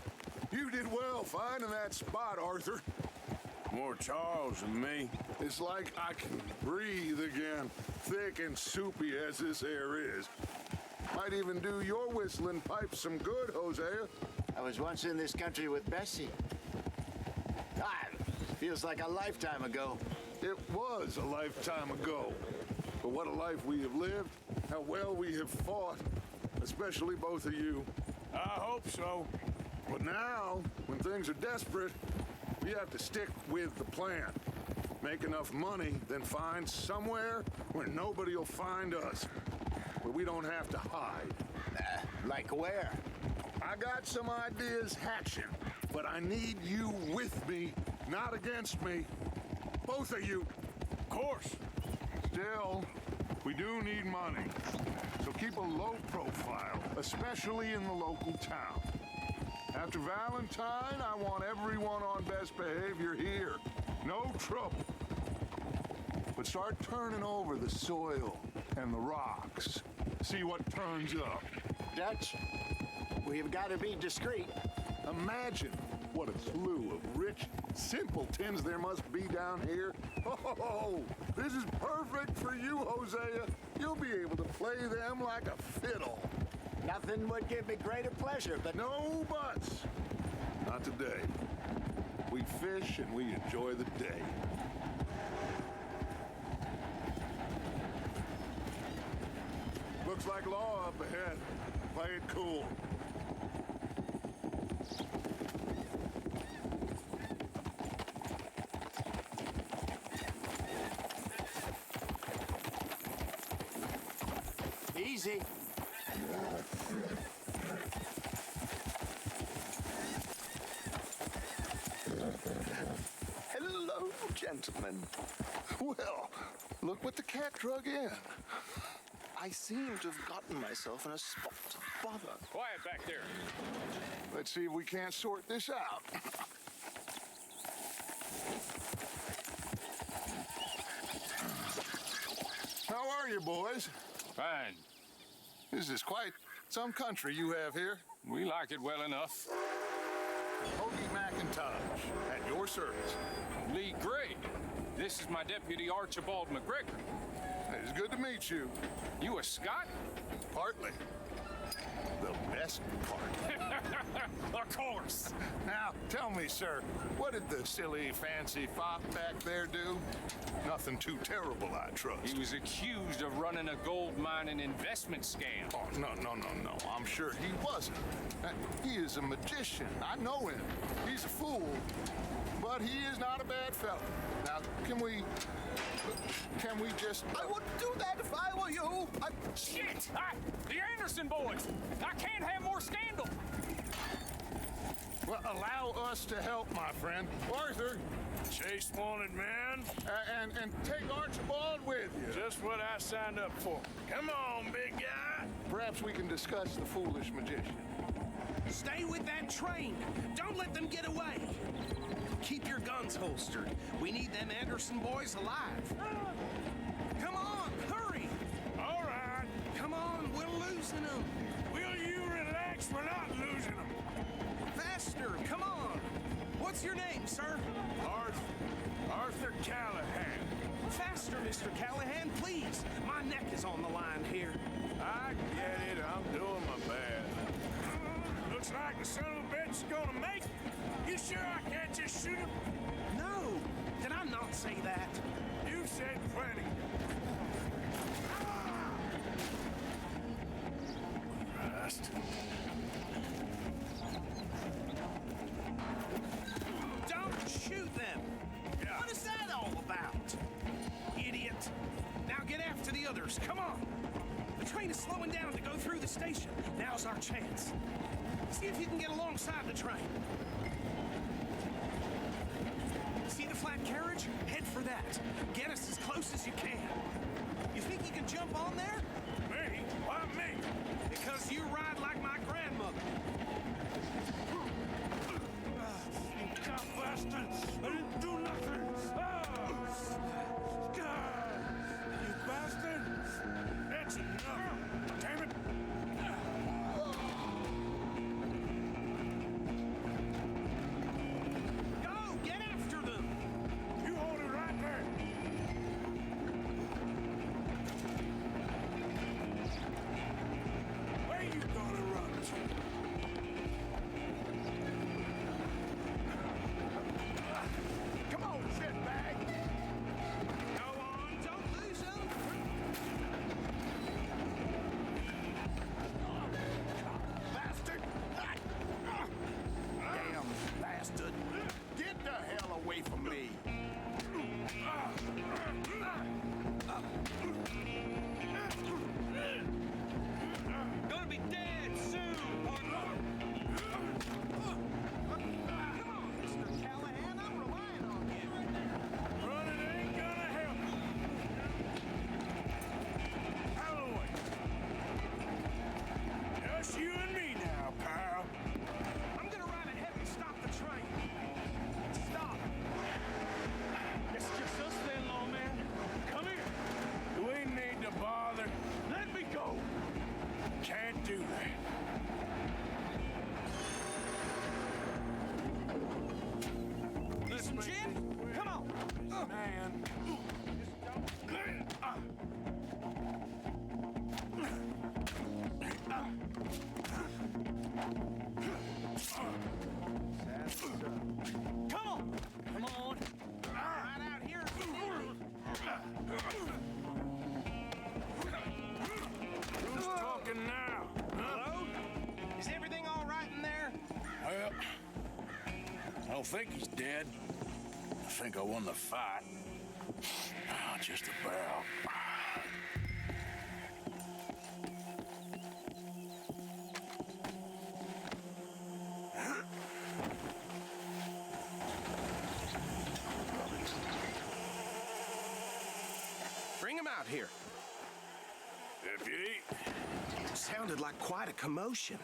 You did well finding that spot, Arthur. More Charles than me. It's like I can breathe again, thick and soupy as this air is. Might even do your whistling pipe some good, Hosea. I was once in this country with Bessie. Feels like a lifetime ago. It was a lifetime ago. But what a life we have lived, how well we have fought, especially both of you. I hope so. But now, when things are desperate, we have to stick with the plan. Make enough money, then find somewhere where nobody will find us. Where we don't have to hide. Like where? I got some ideas hatching, but I need you with me, not against me. Both of you. Of course. Still, we do need money. So keep a low profile, especially in the local town. After Valentine, I want everyone on best behavior here. No trouble. But start turning over the soil and the rocks. See what turns up. Dutch, we've got to be discreet. Imagine what a slew of rich simpletons there must be down here. Oh, this is perfect for you, Hosea. You'll be able to play them like a fiddle. Nothing would give me greater pleasure, but... No buts. Not today. We fish and we enjoy the day. Looks like law up ahead. Play it cool. Easy. Hello, gentlemen. Well, look what the cat drug in. I seem to have gotten myself in a spot of bother. Quiet back there. Let's see if we can't sort this out. How are you, boys? Fine. This is quite some country you have here. We like it well enough. Hoagie McIntosh, at your service. Lee Gray. This is my deputy Archibald McGregor. It's good to meet you. You a Scot? Partly. The best part. Of course. Now, tell me, sir, what did the silly, fancy fop back there do? Nothing too terrible, I trust. He was accused of running a gold mining investment scam. Oh, no. I'm sure he wasn't. He is a magician. I know him. He's a fool, but he is not a bad fellow. Now, can we just... I wouldn't do that if I were you. Shit! The Anderson boys! I can't have more scandal! Well, allow us to help, my friend. Arthur. Chase wanted man. And take Archibald with you. Just what I signed up for. Come on, big guy. Perhaps we can discuss the foolish magician. Stay with that train. Don't let them get away. Keep your guns holstered. We need them Anderson boys alive. Come on, hurry. All right. Come on, we're losing them. Will you relax? We're not losing them. Faster, come on. What's your name, sir? Arthur Callahan. Faster, Mr. Callahan, please. My neck is on the line here. I get it. I'm doing my best. Looks like the son of a bitch is gonna make it. You sure I can't just shoot him? No. Did I not say that? You said plenty. Christ. Don't shoot them. Yeah. What is that all about? Idiot. Now get after the others. Come on. The train is slowing down to go through the station. Now's our chance. See if you can get alongside the train. See the flat carriage? Head for that. Get us as close as you can. You think you can jump on there? Me? Why me? Because you ride like my grandmother. You cop bastard! I didn't do nothing! God! You bastard! That's enough! Damn it! Go! Get after them! You hold it right there! Where you gonna run to? Come on, shitbag. Go on, don't lose them! Bastard! Damn bastard! Get the hell away from me! Gonna be dead soon, partner! Come on, Mr. Callahan, I'm relying on you. Running ain't gonna help. Out of the way. Just you and me now, pal. I'm gonna ride ahead and stop the train. Stop! It's just us then, lawman. Come here. Do we need to bother? Let me go. Can't do that. Listen, Jim, come on. Man. Come on. Come on. Right out here. Who's talking now? Hello? Is everything all right in there? Well, I don't think he's dead. I think I won the fight. Just about. Bring him out here. Deputy, Sounded like quite a commotion.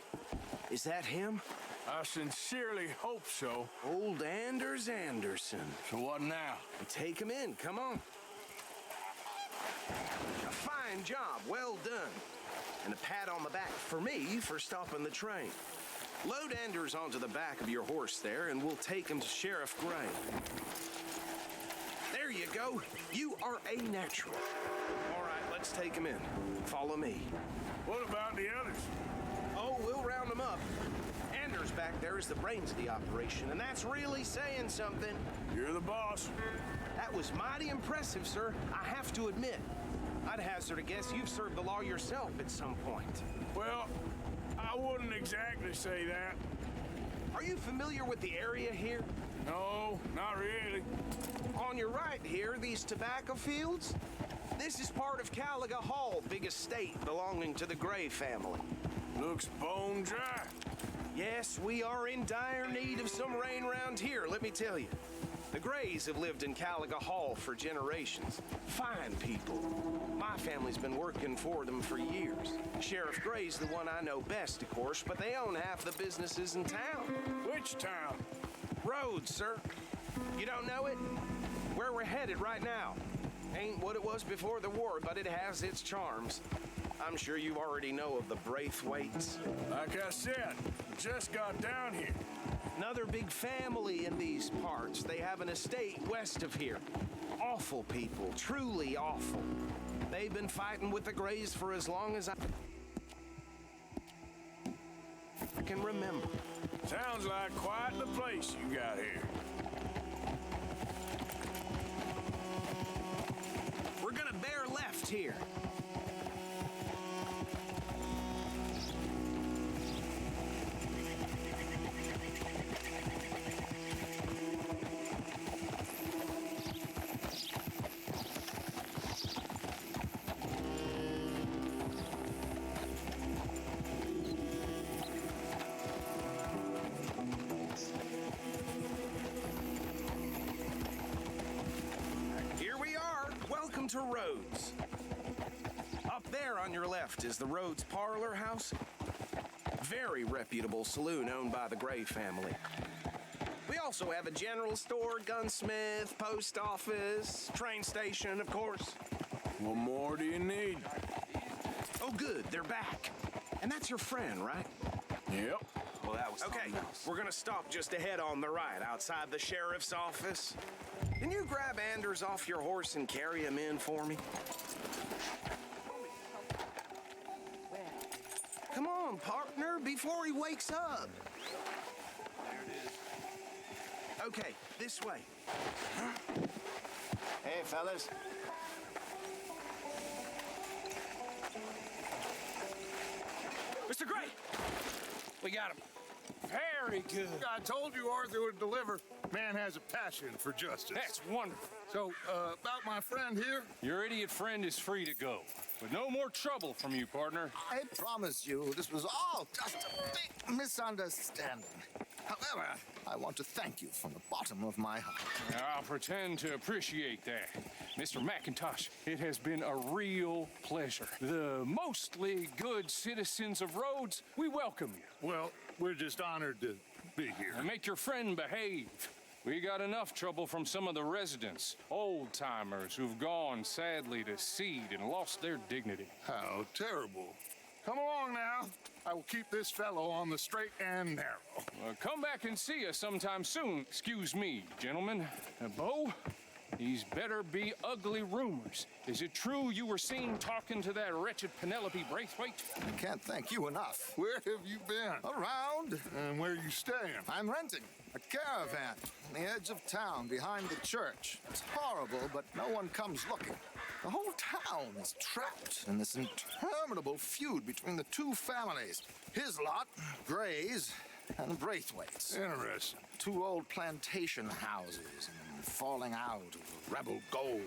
Is that him? I sincerely hope so. Old Anders Anderson. So what now? Take him in. Come on. A fine job. Well done. And a pat on the back for me for stopping the train. Load Anders onto the back of your horse there, and we'll take him to Sheriff Gray. There you go. You are a natural. All right, let's take him in. Follow me. What about the others? Oh, we'll round them up. Anders back there is the brains of the operation, and that's really saying something. You're the boss. That was mighty impressive, sir. I have to admit. I'd hazard a guess you've served the law yourself at some point. Well, I wouldn't exactly say that. Are you familiar with the area here? No, not really. On your right here, these tobacco fields? This is part of Caliga Hall, big estate belonging to the Gray family. Looks bone dry. Yes, we are in dire need of some rain around here, let me tell you. The Grays have lived in Caliga Hall for generations. Fine people. My family's been working for them for years. Sheriff Gray's the one I know best, of course, but they own half the businesses in town. Which town? Rhodes, sir. You don't know it? Where we're headed right now. Ain't what it was before the war, but it has its charms. I'm sure you already know of the Braithwaites. Like I said, just got down here. Another big family in these parts. They have an estate west of here. Awful people, truly awful. They've been fighting with the Grays for as long as I can remember. Sounds like quite the place you got here. We're gonna bear left here. To Rhodes. Up there on your left is the Rhodes Parlor House. Very reputable saloon owned by the Gray family. We also have a general store, gunsmith, post office, train station, of course. What more do you need? Oh, good, they're back. And that's your friend, right? Yep. Well, that was okay. We're gonna stop just ahead on the right, outside the sheriff's office. Can you grab Anders off your horse and carry him in for me? Come on, partner, before he wakes up. There it is. Okay, this way. Hey, fellas. Mr. Gray! We got him. Very good. I told you Arthur would deliver. Man has a passion for justice. That's wonderful. So, about my friend here? Your idiot friend is free to go. But no more trouble from you, partner. I promise you, this was all just a big misunderstanding. However, I want to thank you from the bottom of my heart. I'll pretend to appreciate that. Mr. McIntosh, it has been a real pleasure. The mostly good citizens of Rhodes, we welcome you. Well, we're just honored to be here. And make your friend behave. We got enough trouble from some of the residents, old-timers who've gone, sadly, to seed and lost their dignity. How terrible. Come along now. I will keep this fellow on the straight and narrow. Come back and see us sometime soon. Excuse me, gentlemen. Bo, these better be ugly rumors. Is it true you were seen talking to that wretched Penelope Braithwaite? I can't thank you enough. Where have you been? Around. And where are you staying? I'm renting a caravan on the edge of town behind the church. It's horrible, but no one comes looking. The whole town is trapped in this interminable feud between the two families. His lot, Gray's, and Braithwaite's. Interesting. Two old plantation houses and falling out of rebel gold,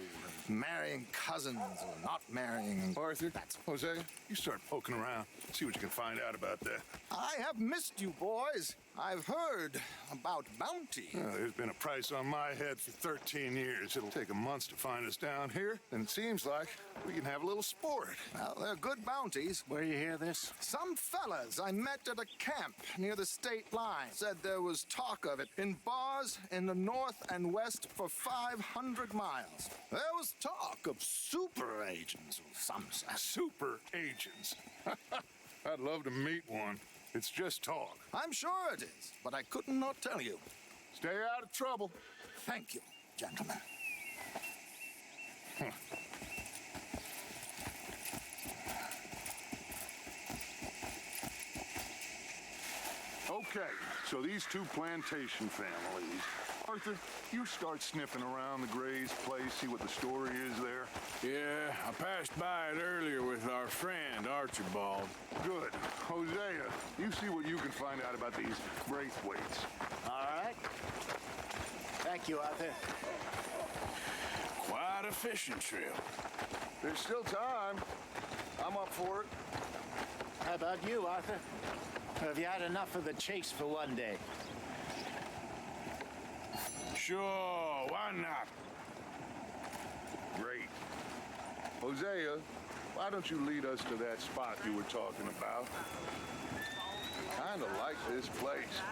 and marrying cousins or not marrying. Arthur, Jose, you start poking around. See what you can find out about that. I have missed you, boys. I've heard about bounty. There's been a price on my head for 13 years. It'll take a month to find us down here, and it seems like we can have a little sport. Well, they're good bounties. Where you hear this? Some fellas I met at a camp near the state line said there was talk of it in bars in the north and west for 500 miles. There was talk of super agents of some sort. Super agents? I'd love to meet one. It's just talk. I'm sure it is, but I could not tell you. Stay out of trouble. Thank you, gentlemen. Okay, so these two plantation families. Arthur, you start sniffing around the Gray's place, see what the story is there. Yeah, I passed by it earlier with our friend, Archibald. Good. Hosea, you see what you can find out about these Braithwaites. All right. Thank you, Arthur. Quite a fishing trip. There's still time. I'm up for it. How about you, Arthur? Have you had enough of the chase for one day? Sure, why not? Great. Hosea, why don't you lead us to that spot you were talking about? Kinda like this place.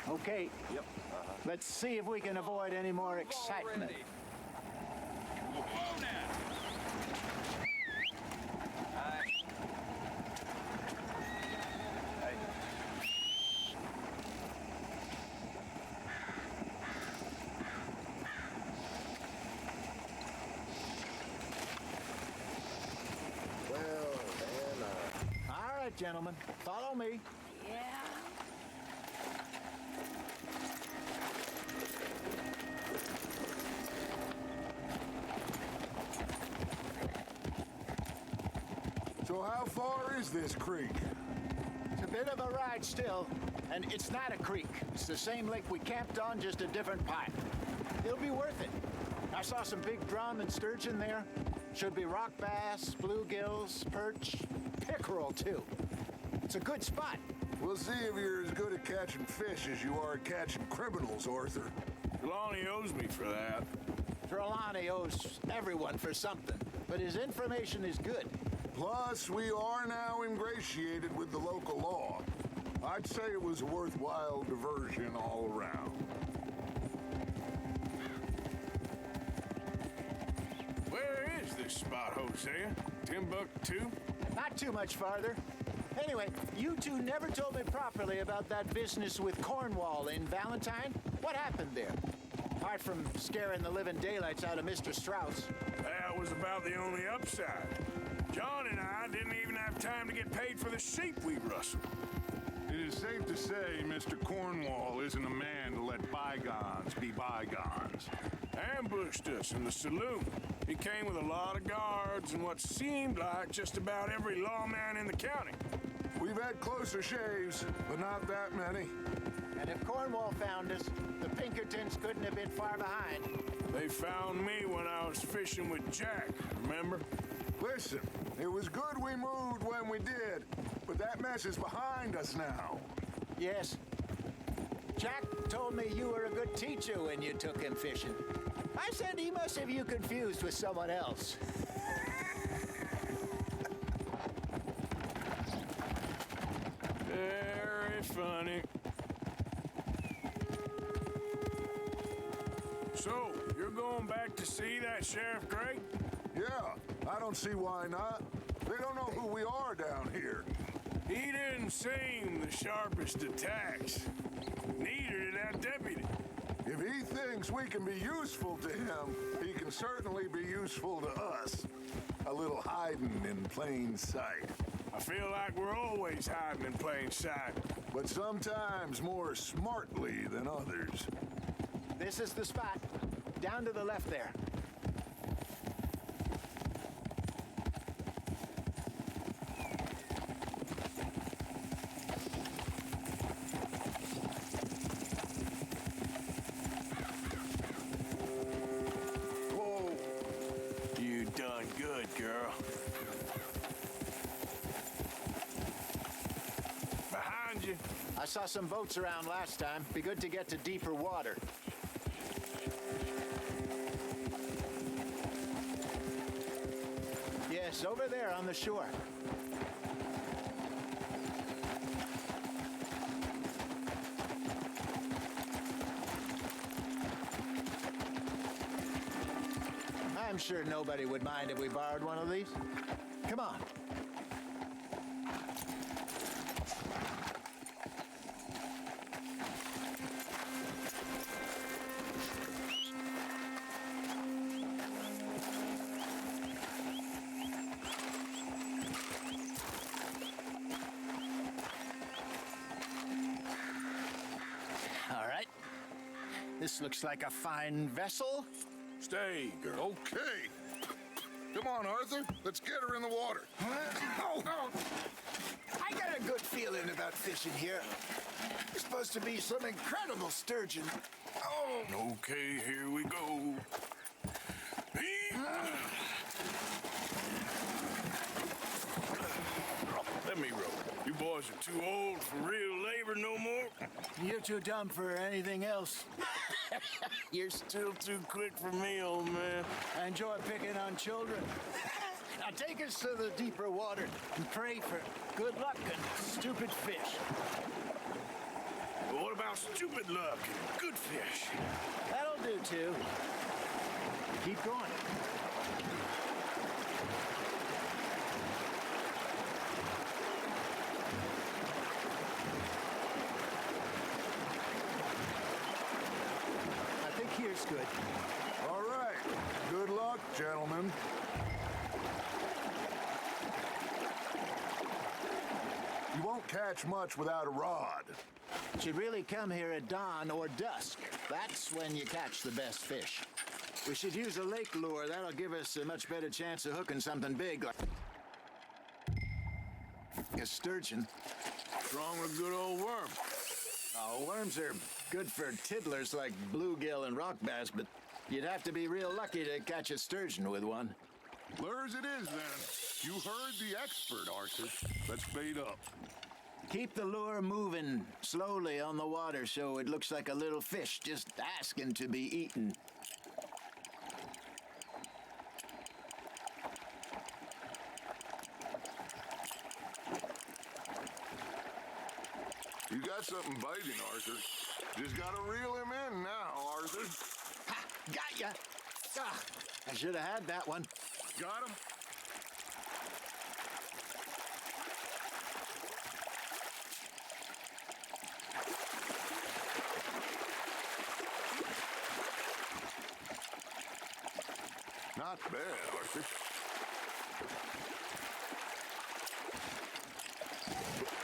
Okay. Yep. Let's see if we can avoid any more excitement. All right, gentlemen, follow me. Yeah. So how far is this creek? It's a bit of a ride still, and it's not a creek. It's the same lake we camped on, just a different pipe. It'll be worth it. I saw some big drum and sturgeon there. Should be rock bass, bluegills, perch, pickerel, too. It's a good spot. We'll see if you're as good at catching fish as you are at catching criminals, Arthur. Trelawney owes me for that. Trelawney owes everyone for something, but his information is good. Plus, we are now ingratiated with the local law. I'd say it was a worthwhile diversion all around. Where is this spot, Hosea? Timbuktu? Not too much farther. Anyway, you two never told me properly about that business with Cornwall in Valentine. What happened there? Apart from scaring the living daylights out of Mr. Strauss. That was about the only upside. John and I didn't even have time to get paid for the sheep we rustled. It is safe to say Mr. Cornwall isn't a man to let bygones be bygones. Ambushed us in the saloon. He came with a lot of guards and what seemed like just about every lawman in the county. We've had closer shaves, but not that many. And if Cornwall found us, the Pinkertons couldn't have been far behind. They found me when I was fishing with Jack, remember? Listen, it was good we moved when we did, but that mess is behind us now. Yes. Jack told me you were a good teacher when you took him fishing. I said he must have you confused with someone else. Very funny. So, you're going back to see that Sheriff Gray? Yeah, I don't see why not. They don't know who we are down here. He didn't seem the sharpest attacks. Neither did that deputy. If he thinks we can be useful to him, he can certainly be useful to us. A little hiding in plain sight. I feel like we're always hiding in plain sight. But sometimes more smartly than others. This is the spot. Down to the left there. Whoa. You done good, girl. Behind you. I saw some boats around last time. Be good to get to deeper water. Yes, over there on the shore. I'm sure nobody would mind if we borrowed one of these. Come on. This looks like a fine vessel. Stay, girl. Okay. Come on, Arthur. Let's get her in the water. Oh. I got a good feeling about fishing here. There's supposed to be some incredible sturgeon. Oh. Okay, here we go. Let me row. You boys are too old for real labor no more. You're too dumb for anything else. You're still too quick for me, old man. I enjoy picking on children. Now take us to the deeper water and pray for good luck and stupid fish. But what about stupid luck and good fish? That'll do, too. Keep going. I think here's good. All right. Good luck, gentlemen. You won't catch much without a rod. Should really come here at dawn or dusk. That's when you catch the best fish. We should use a lake lure. That'll give us a much better chance of hooking something big like a sturgeon. Strong with a good old worm. Oh, worms are good for tiddlers like bluegill and rock bass, but you'd have to be real lucky to catch a sturgeon with one. Lures it is, then. You heard the expert, Arthur. Let's bait up. Keep the lure moving slowly on the water so it looks like a little fish just asking to be eaten. You got something biting, Arthur. Just gotta reel him in now, Arthur. Ha! Got ya! Ah, I should have had that one. Got him? Not bad, Arthur.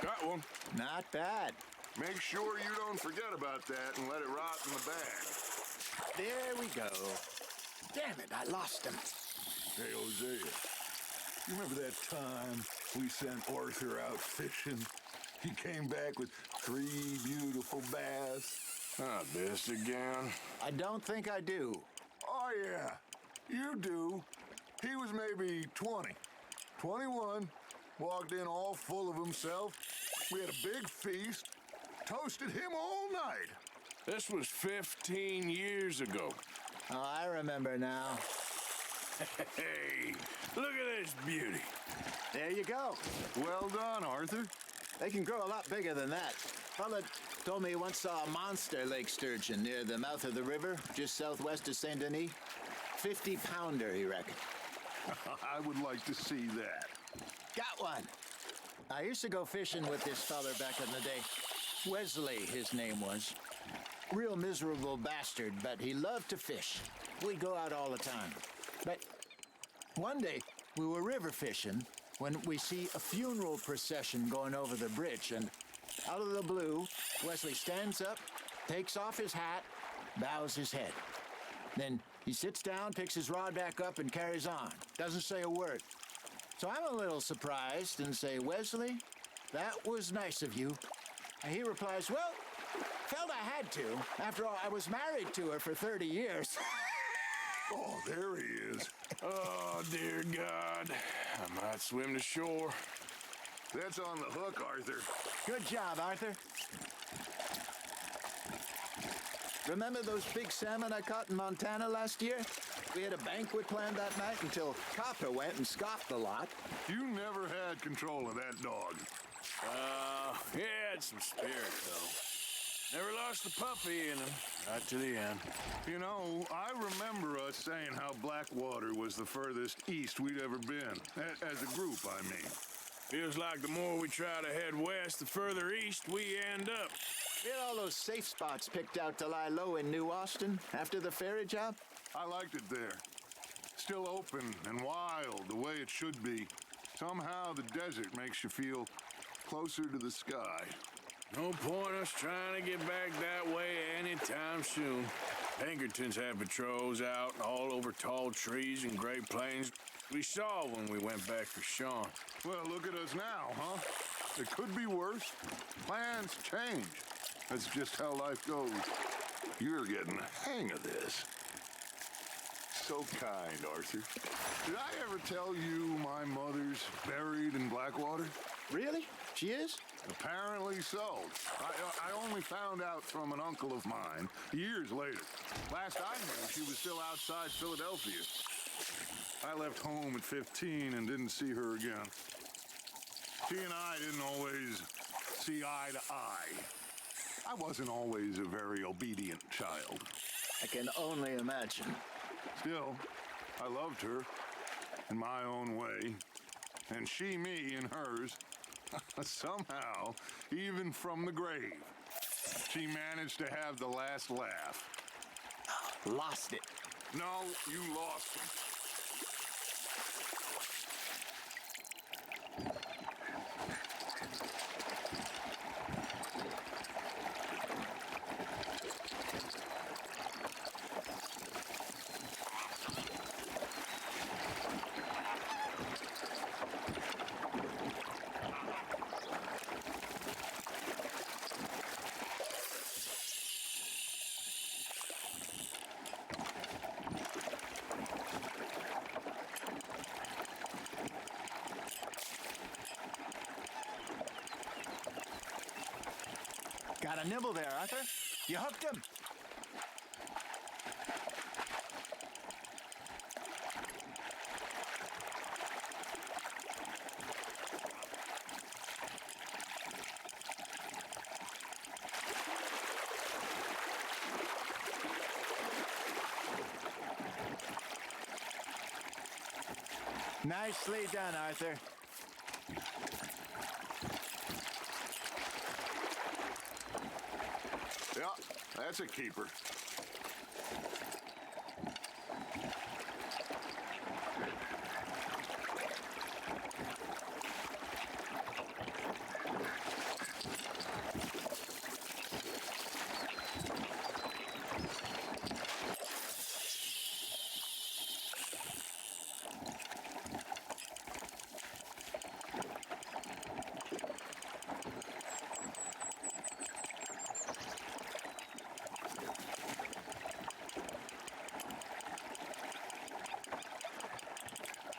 Got one. Not bad. Make sure you don't forget about that and let it rot in the bag. There we go. Damn it, I lost him. Hey, Hosea, you remember that time we sent Arthur out fishing? He came back with 3 beautiful bass. Not this again. I don't think I do. Oh, yeah, you do. He was maybe 20, 21, walked in all full of himself. We had a big feast, toasted him all night. This was 15 years ago. Oh, I remember now. Hey, look at this beauty. There you go. Well done, Arthur. They can grow a lot bigger than that. Fella told me he once saw a monster lake sturgeon near the mouth of the river, just southwest of Saint Denis. 50-pounder, he reckoned. I would like to see that. Got one. I used to go fishing with this feller back in the day. Wesley, his name was. Real miserable bastard, but he loved to fish. We'd go out all the time. But one day, we were river fishing when we see a funeral procession going over the bridge, and out of the blue, Wesley stands up, takes off his hat, bows his head. Then he sits down, picks his rod back up, and carries on. Doesn't say a word. So I'm a little surprised and say, Wesley, that was nice of you. And he replies, well, felt I had to. After all, I was married to her for 30 years. Oh, there he is. Oh, dear God. I might swim to shore. That's on the hook, Arthur. Good job, Arthur. Remember those big salmon I caught in Montana last year? We had a banquet planned that night until Copper went and scoffed the lot. You never had control of that dog. He had some spirit, though. Never lost a puppy in him, right to the end. You know, I remember us saying how Blackwater was the furthest east we'd ever been. As a group, I mean. Feels like the more we try to head west, the further east we end up. We had all those safe spots picked out to lie low in New Austin after the ferry job. I liked it there. Still open and wild, the way it should be. Somehow the desert makes you feel closer to the sky. No point us trying to get back that way anytime soon. Pinkertons have patrols out all over tall trees and Great Plains. We saw when we went back for Sean. Well, look at us now, huh? It could be worse. Plans change. That's just how life goes. You're getting the hang of this. So kind, Arthur. Did I ever tell you my mother's buried in Blackwater? Really? She is? Apparently so. I only found out from an uncle of mine years later. Last I knew, she was still outside Philadelphia. I left home at 15 and didn't see her again. She and I didn't always see eye to eye. I wasn't always a very obedient child. I can only imagine. Still, I loved her in my own way, and she me in hers. Somehow, even from the grave, she managed to have the last laugh. Lost it. No, you lost it. Got a nibble there, Arthur. You hooked him. Nicely done, Arthur. Yeah, that's a keeper.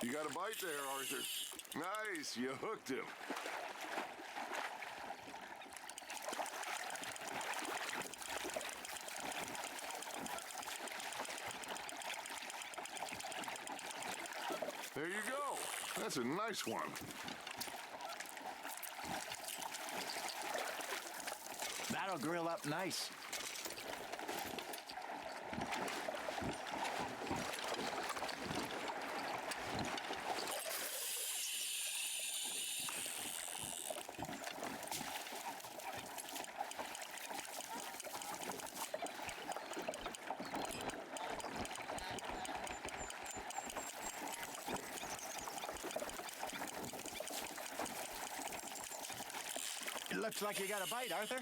You got a bite there, Arthur. Nice, you hooked him. There you go. That's a nice one. That'll grill up nice. It looks like you got a bite, Arthur.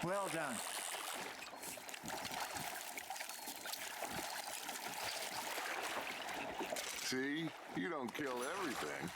Well done. See? You don't kill everything.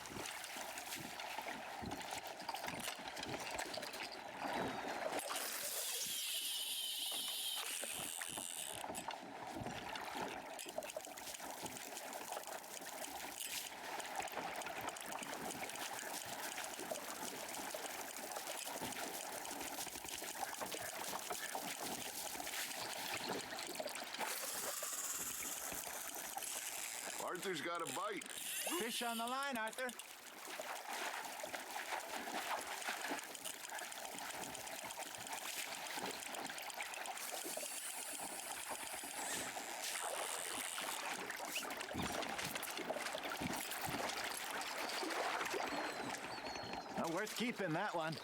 Arthur's got a bite. Fish on the line, Arthur. worth keeping, that one.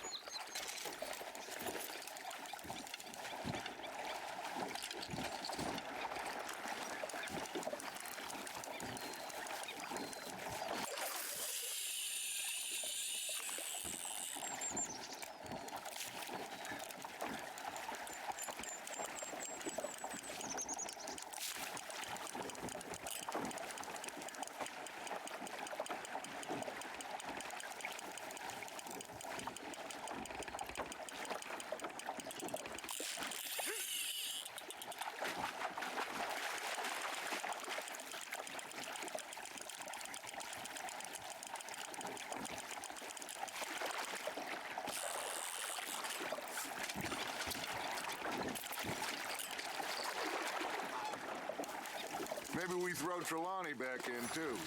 Maybe we throw Trelawney back in, too.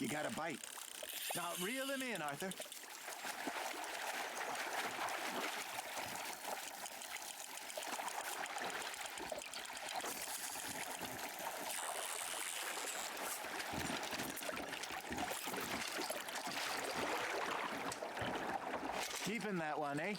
You got a bite. Now, reel him in, Arthur. Keeping that one, eh?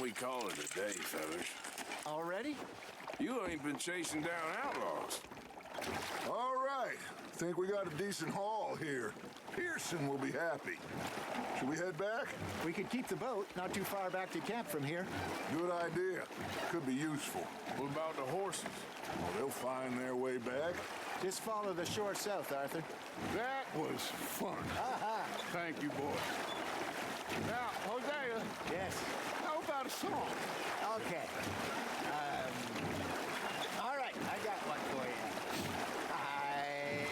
we call it a day, fellas? Already? You ain't been chasing down outlaws. All right. Think we got a decent haul here. Pearson will be happy. Should we head back? We could keep the boat not too far back to camp from here. Good idea. Could be useful. What about the horses? Well, they'll find their way back. Just follow the shore south, Arthur. That was fun. Thank you, boy. Now, Hosea. Yes? How about a song? Okay. All right, I got one for you. I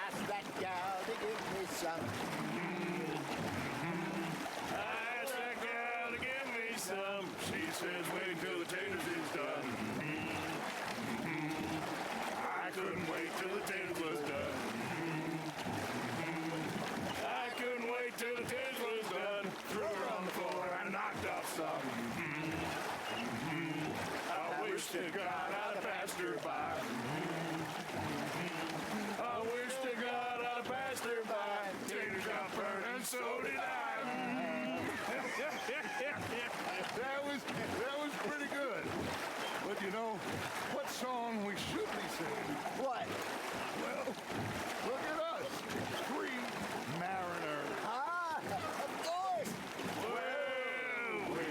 asked that gal to give me some. I asked that gal to give me some. She says wait till the taters is done. I couldn't wait till the taters was done. I couldn't wait till the taters was done. Threw her on the floor and knocked off some. I wish to God I'd have passed her by. I wish to God I'd have passed her by. Taters got burned and so did I. That was pretty good. But you know, what song we should be singing? What? Well, look at us. 3 mariners. Of course. Well, we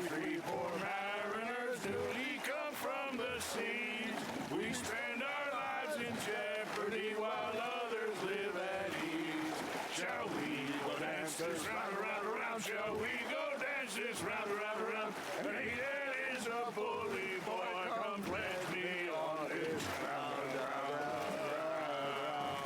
3 poor mariners newly come from the seas. We spend our lives in jeopardy while others live at ease. Shall we go dance this round, around, around? Shall we go dance this round, around, around? And he that is a bully boy, come pledge me on his round, round, round.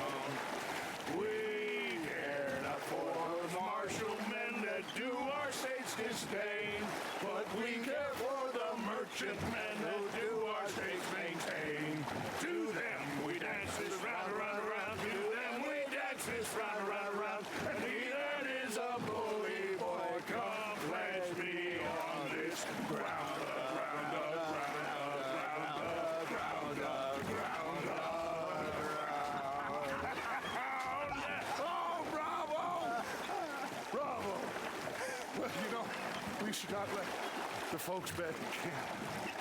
We care not for the martial men that do our state's disdain, but we care for the merchant men that do our state's maintain. To them we dance this round, around, around. To them we dance this round, around, around. And he that is a bully boy, come pledge me on this ground, ground, ground, ground, ground, ground, ground. Oh, bravo! Bravo! Well, you know, we should not let the folks back in camp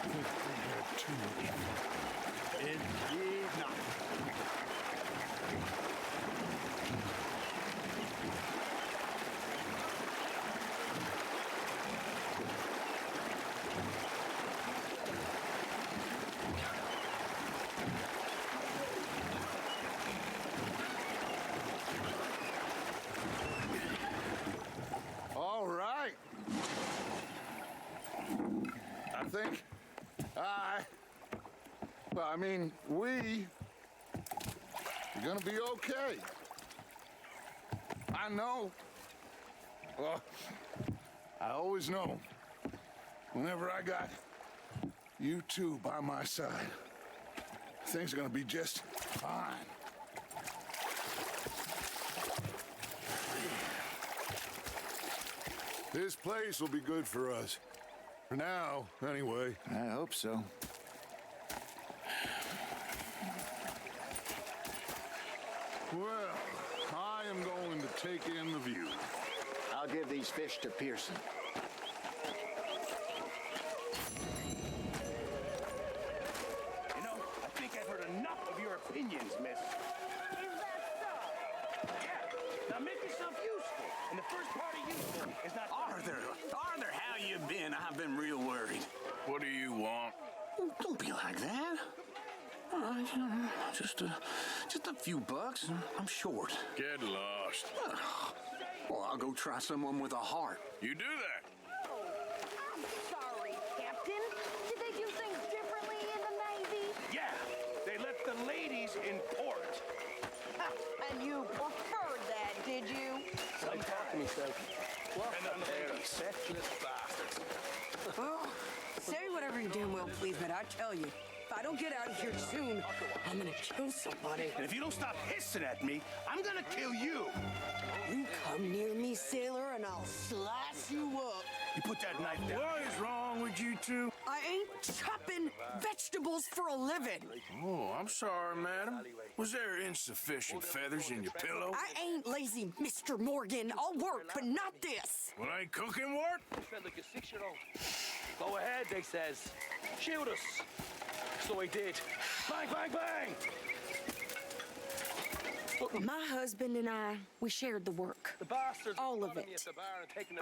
think we had too much fun. Indeed not. All right. I think we are gonna be okay. I know. Well, I always know. Whenever I got you two by my side, things are gonna be just fine. This place will be good for us. For now, anyway. I hope so. Well, I am going to take in the view. I'll give these fish to Pearson. You know, I think I've heard enough of your opinions, miss. Is that so? Yeah. Now make yourself useful. And the first part of useful is not... Arthur, how you been? I've been real worried. What do you want? Don't be like that. Just a few bucks. I'm short. Get lost. Well, I'll go try someone with a heart. You do that. I'm sorry, Captain. Did they do things differently in the Navy? Yeah, they left the ladies in port. And you preferred that, did you? Don't talk to me, son. And the ladies. Bastards. Well, say whatever you damn well please, but I tell you, if I don't get out of here soon, I'm gonna kill somebody. And if you don't stop hissing at me, I'm gonna kill you. You come near me, sailor, and I'll slice you up. You put that knife down. What is wrong with you two? I ain't chopping vegetables for a living. Oh, I'm sorry, madam. Was there insufficient feathers in your pillow? I ain't lazy, Mr. Morgan. I'll work, but not this. Well, ain't cooking work? Felt like a 6-year-old. Go ahead, they says. Shoot us. So he did. Bang, bang, bang! My husband and I, we shared the work. The bastards all of it.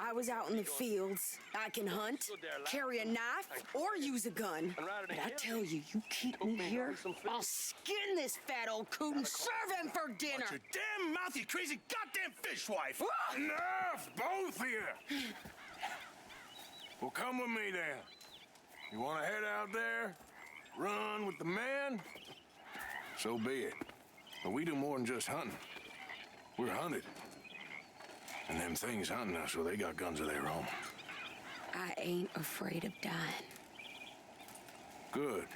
I was out in the fields. I can hunt, carry a knife, or use a gun. But I tell you, you keep me here, I'll skin this fat old coot and serve him for dinner. Watch your damn mouth, you crazy goddamn fishwife! Enough, both of you! Well, come with me then. You want to head out there, run with the man? So be it. But we do more than just hunting. We're hunted. And them things hunting us, well, they got guns of their own. I ain't afraid of dying. Good.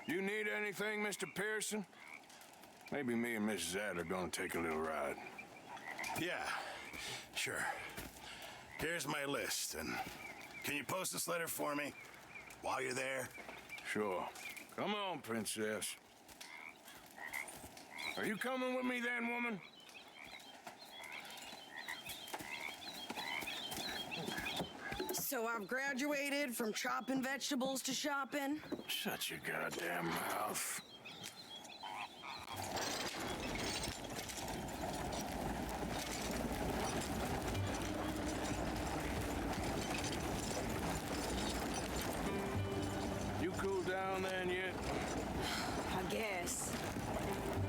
You need anything, Mr. Pearson? Maybe me and Mrs. Adler are gonna take a little ride. Yeah, sure. Here's my list, and can you post this letter for me while you're there? Sure. Come on, princess. Are you coming with me then, woman? So I've graduated from chopping vegetables to shopping. Shut your goddamn mouth. You cooled down then yet? I guess.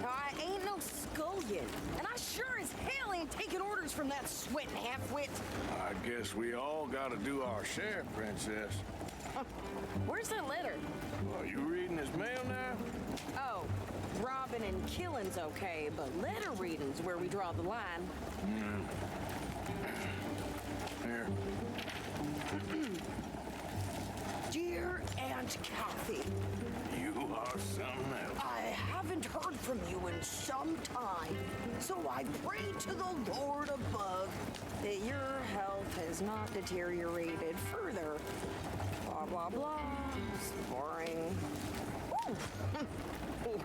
I ain't no scullion, and I sure as hell ain't taking orders from that sweating half-wit. I guess we all gotta do our share, princess. Where's that letter? Are you reading his mail now? Oh, robbing and killing's okay, but letter reading's where we draw the line. Here. Dear Aunt Kathy. You are something else. I haven't heard from you in some time, so I pray to the Lord above that your health has not deteriorated further. Blah, blah, blah. It's boring. Ooh.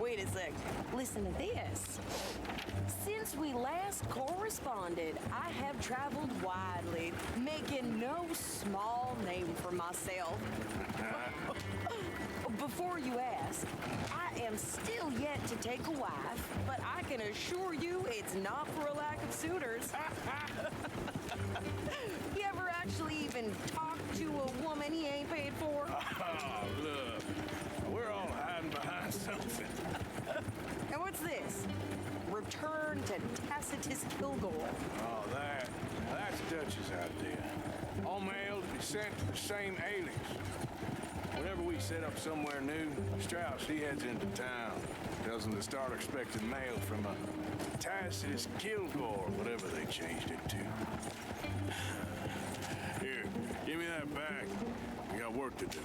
Wait a sec. Listen to this. Since we last corresponded, I have traveled widely, making no small name for myself. Before you ask, I am still yet to take a wife, but I can assure you it's not for a lack of suitors. You ever actually even talk to a woman he ain't paid for? Oh, look. We're all hiding behind something. And what's this? Return to Tacitus Kilgore. Oh, that's Dutch's idea. All mail to be sent to the same alias. Whenever we set up somewhere new, Strauss, he heads into town. Tells them to start expecting mail from a Tacitus Kilgore, whatever they changed it to. Here, give me that bag. We got work to do.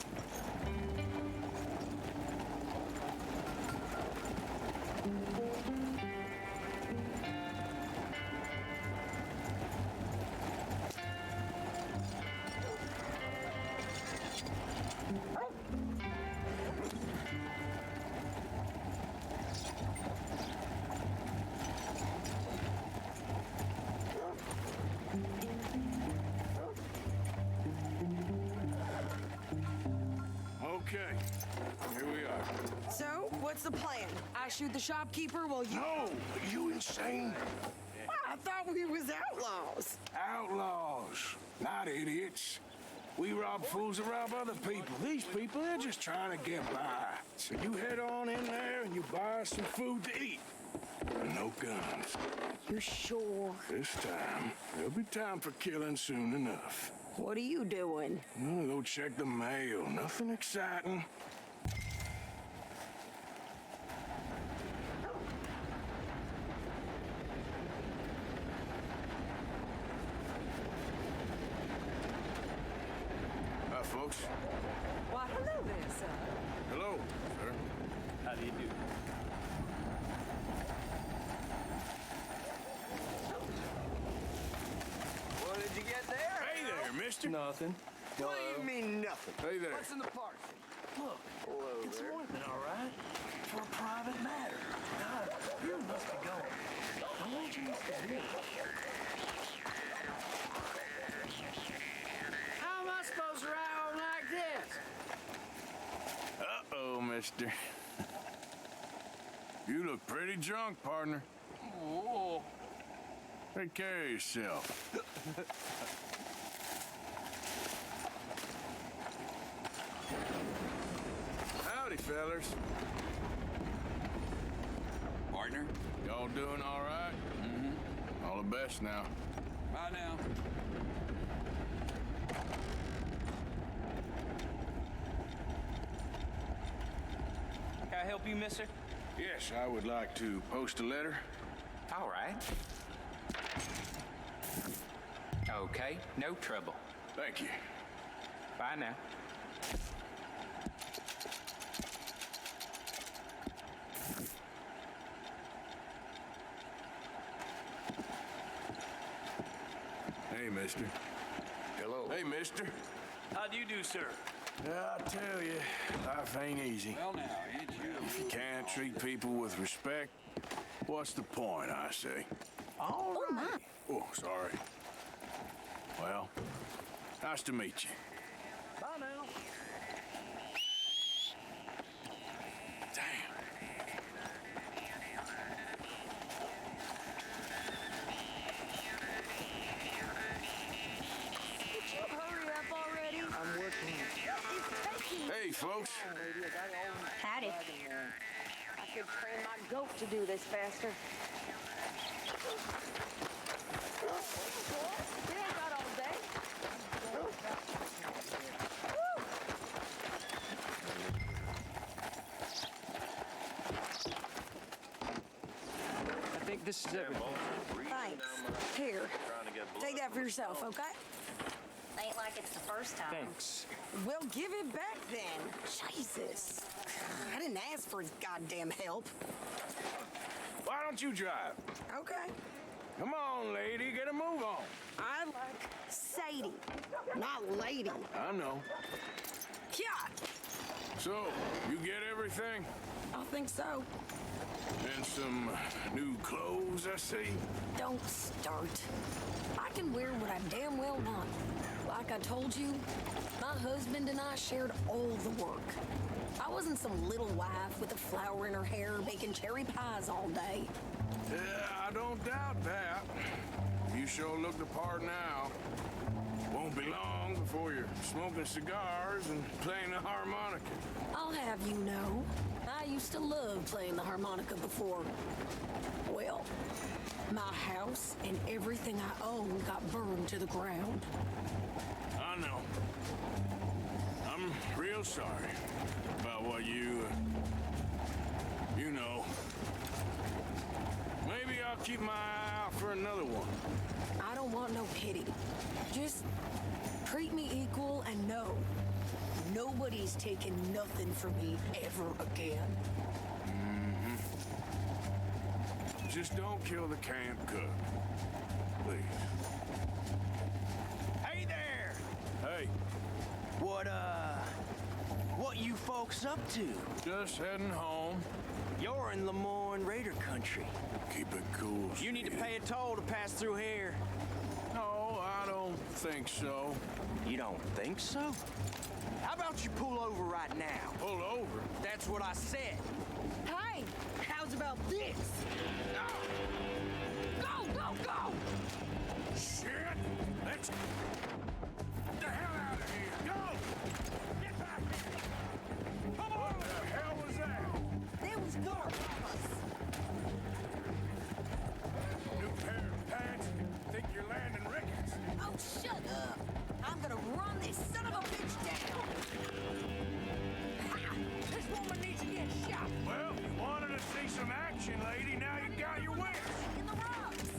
Okay, here we are. So, what's the plan? I shoot the shopkeeper while you... No, are you insane? I thought we was outlaws. Outlaws, not idiots. We rob fools that rob other people. These people, they're just trying to get by. So you head on in there and you buy us some food to eat. And no guns. You're sure? This time, there'll be time for killing soon enough. What are you doing? I'm gonna go check the mail. Nothing exciting. Hi, folks. Why, hello there, sir. Hello, sir. How do you do? What did you get there? Hey there, mister? Nothing. What do you mean, nothing? Hey there. What's in the parcel? Look, it's more than all right for a private matter. God, you must be going. How long you must be here? How am I supposed to ride on like this? Uh-oh, mister. You look pretty drunk, partner. Oh. Take care of yourself. Howdy, fellers. Partner? Y'all doing all right? Mm-hmm. All the best now. Bye now. Can I help you, mister? Yes, I would like to post a letter. All right. Okay, no trouble. Thank you. Bye now. Hey, mister. Hello. Hey, mister. How do you do, sir? I tell you, life ain't easy. Well, now, ain't you? If you can't treat people with respect, what's the point, I say? All right. Oh, sorry. Well, nice to meet you. Bye now. Damn. Would you hurry up already? I'm working. Hey, folks. Howdy. I could train my goat to do this faster. It ain't got all day. I think this is everything. Thanks. Here, take that for yourself, okay? Ain't like it's the first time. Thanks. Well, give it back then. Jesus. I didn't ask for his goddamn help. Why don't you drive? Okay. Come on, lady, get a move on. I like Sadie, not lady. I know. Yeah, So, you get everything? I think so. And some new clothes, I see. Don't start. I can wear what I damn well want. Like I told you, my husband and I shared all the work. I wasn't some little wife with a flower in her hair baking cherry pies all day. Yeah, I don't doubt that. You sure look the part now. Won't be long before you're smoking cigars and playing the harmonica. I'll have you know, I used to love playing the harmonica before. Well, my house and everything I own got burned to the ground. I know. I'm real sorry about what you know. Maybe I'll keep my eye out for another one. I don't want no pity. Just treat me equal and know nobody's taking nothing from me ever again. Just don't kill the camp cook. Please. Hey there! Hey, What you folks up to? just heading home. You're in Lemoyne Raider country. Keep it cool. You need to Steve. pay a toll to pass through here. No, I don't think so. You don't think so? How about you pull over right now? Pull over? That's what I said. Hey, how's about this? Go, go, go! Shit! Let's get the hell out of here. Go! Get back here! Come on! What the hell was that? There was more of us. New pair of pants? Think you're landing rickets? Oh, shut up. I'm gonna run this son of a bitch down. Ha! This woman needs to get shot. Well, you wanted to see some action, lady. Now you got your wish. In the rocks.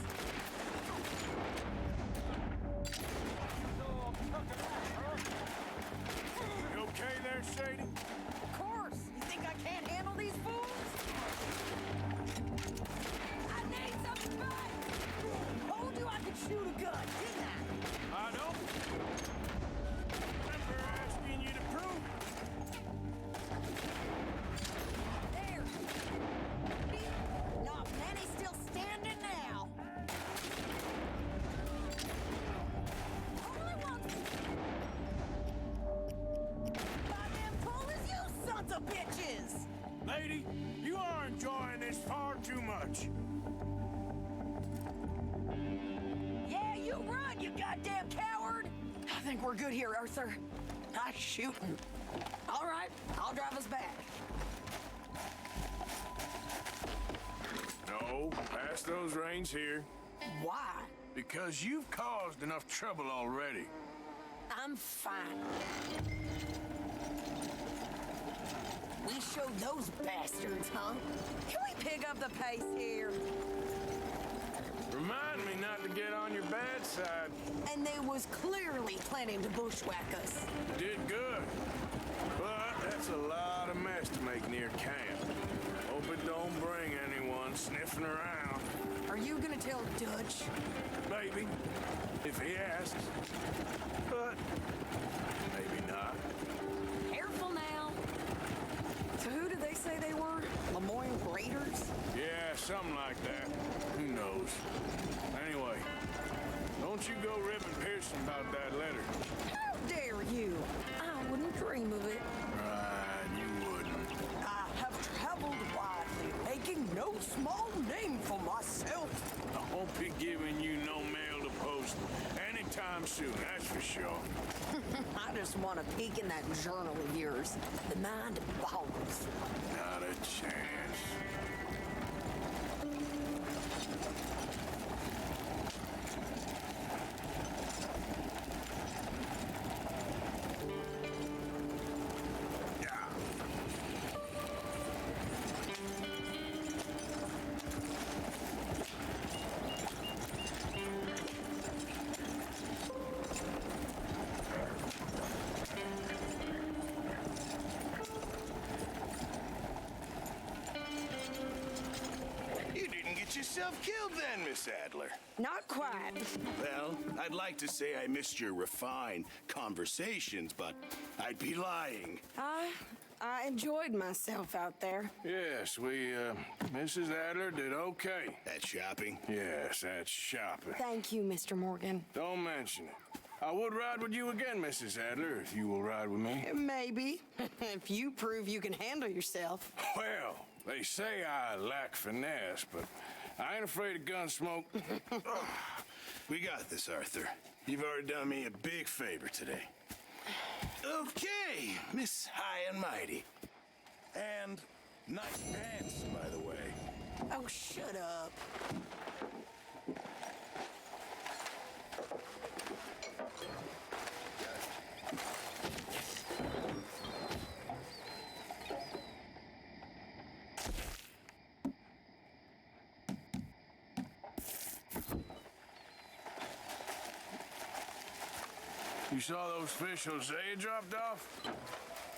You okay there, Sadie? Of course. You think I can't handle these fools? I need something back. Told you I could shoot a gun, didn't I? I don't. too much. Yeah, you run, you goddamn coward! I think we're good here, Arthur. Nice shooting. All right, I'll drive us back. No, pass those reins here. Why? Because you've caused enough trouble already. I'm fine. We showed those bastards, huh? Can we pick up the pace here? Remind me not to get on your bad side. And they was clearly planning to bushwhack us. Did good. But that's a lot of mess to make near camp. Hope it don't bring anyone sniffing around. Are you gonna tell Dutch? Maybe, if he asks. But maybe not. Careful now. So who did they say they were? Lemoyne Raiders? Yeah, something like that. Who knows? Anyway, don't you go ripping Pearson about that letter. How dare you? I wouldn't dream of it. Right, you wouldn't. I have traveled widely, making no small name for myself. I won't be giving you no mail to post anytime soon, that's for sure. I just want to peek in that journal of yours. The mind boggles. Not a chance. Yourself killed then, Miss Adler. Not quite. Well, I'd like to say I missed your refined conversations, but I'd be lying. I enjoyed myself out there. Yes, Mrs. Adler did okay. That shopping? Yes, that's shopping. Thank you, Mr. Morgan. Don't mention it. I would ride with you again, Mrs. Adler, if you will ride with me. Maybe. If you prove you can handle yourself. Well, they say I lack finesse, but I ain't afraid of gun smoke. We got this, Arthur. You've already done me a big favor today. Okay, Miss High and Mighty. And nice pants, by the way. Oh, shut up. You saw those fish Hosea dropped off?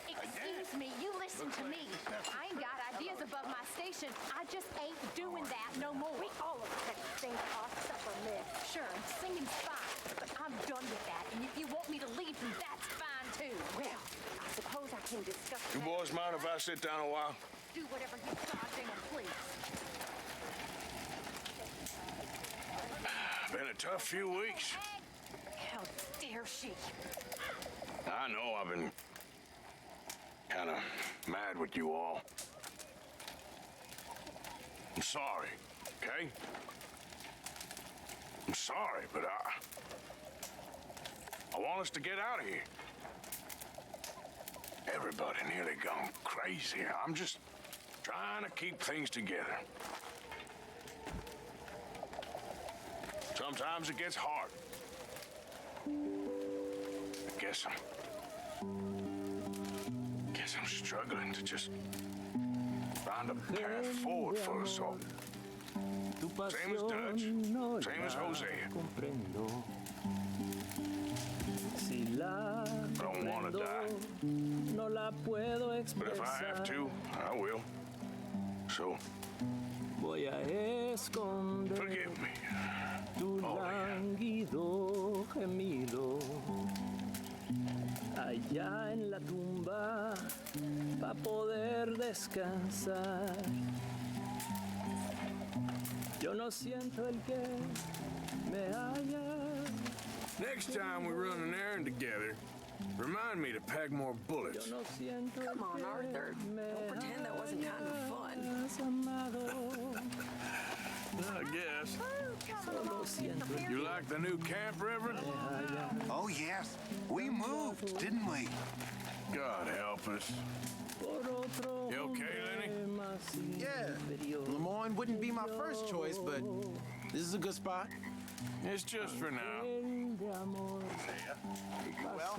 Excuse me, you listen to me. I ain't got ideas above my station. I just ain't doing that no more. We all expect things our supper miss. Sure, singing's fine, but I'm done with that. And if you want me to leave, then that's fine too. Well, I suppose I can discuss You boys mind if I sit down a while? Do whatever you goddamn please. Been a tough few weeks. How dare she? I know I've been kind of mad with you all. I'm sorry, okay? I'm sorry, but I want us to get out of here. Everybody nearly gone crazy. I'm just trying to keep things together. Sometimes it gets hard. I guess I'm struggling to just find a path forward for us all. Same as Dutch, same as Hosea. I don't want to die. But if I have to, I will. So, forgive me. Lánguido gemido allá en la tumba pa' poder descansar. Yo no siento el que me haya. Next time we run an errand together, Remind me to pack more bullets. Come on, Arthur. Don't pretend that wasn't kind of fun. I guess. You like the new camp, Reverend? Oh, yes. We moved, didn't we? God help us. You okay, Lenny? Yeah. Lemoyne wouldn't be my first choice, but this is a good spot. It's just for now. Well,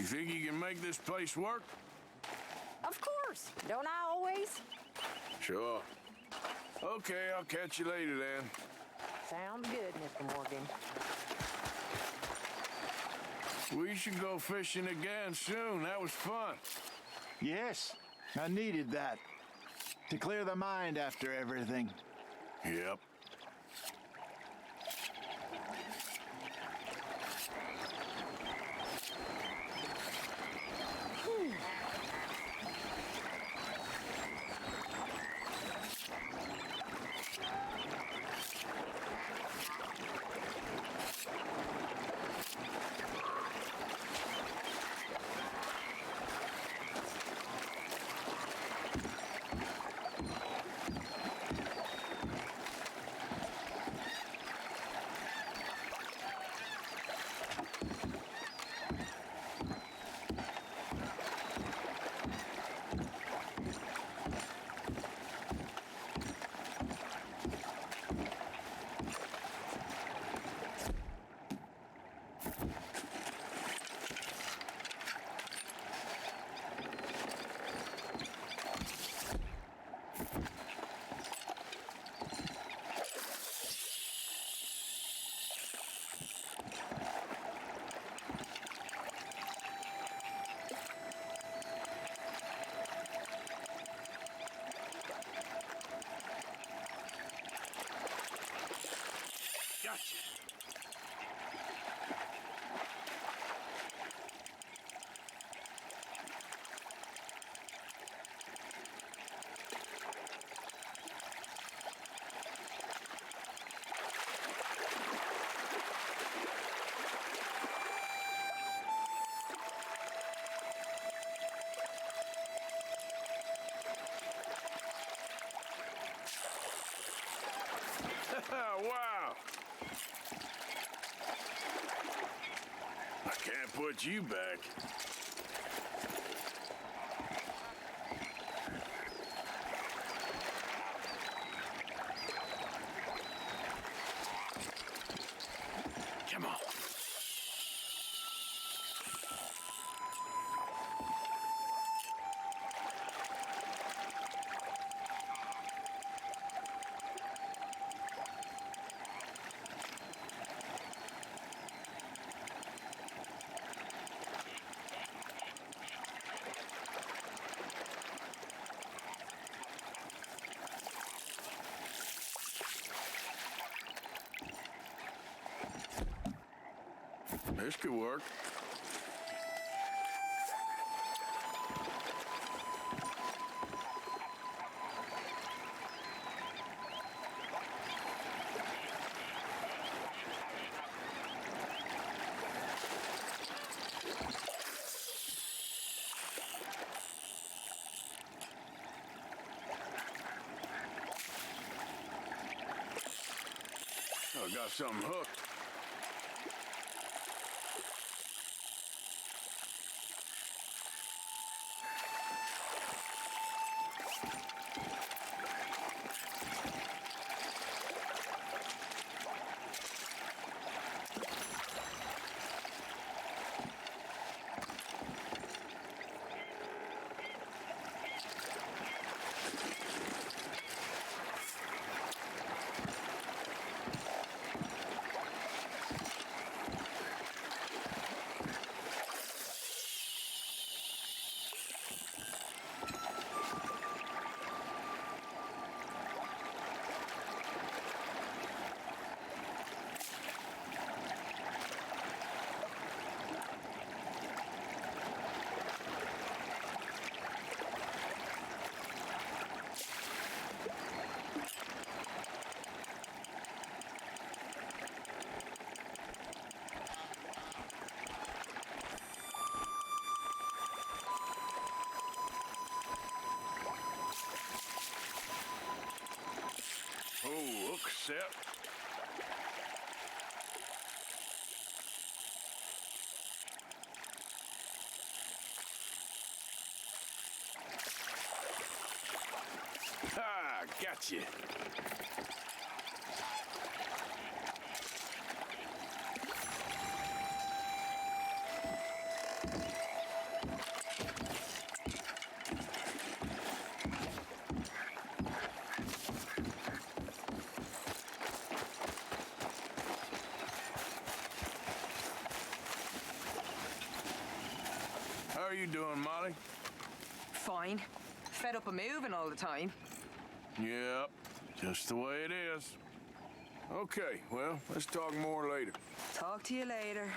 You think you can make this place work? Of course. Don't I always? Sure. Okay, I'll catch you later then. Sounds good, Mr. Morgan. We should go fishing again soon. That was fun. Yes, I needed that. To clear the mind after everything. Yep. Gotcha. Wow! I can't put you back. Come on. This could work. I got something hooked. Oh, hook set. Ah, gotcha. How are you doing, Molly? Fine. Fed up of moving all the time. Yep, just the way it is. Okay, well, let's talk more later. Talk to you later.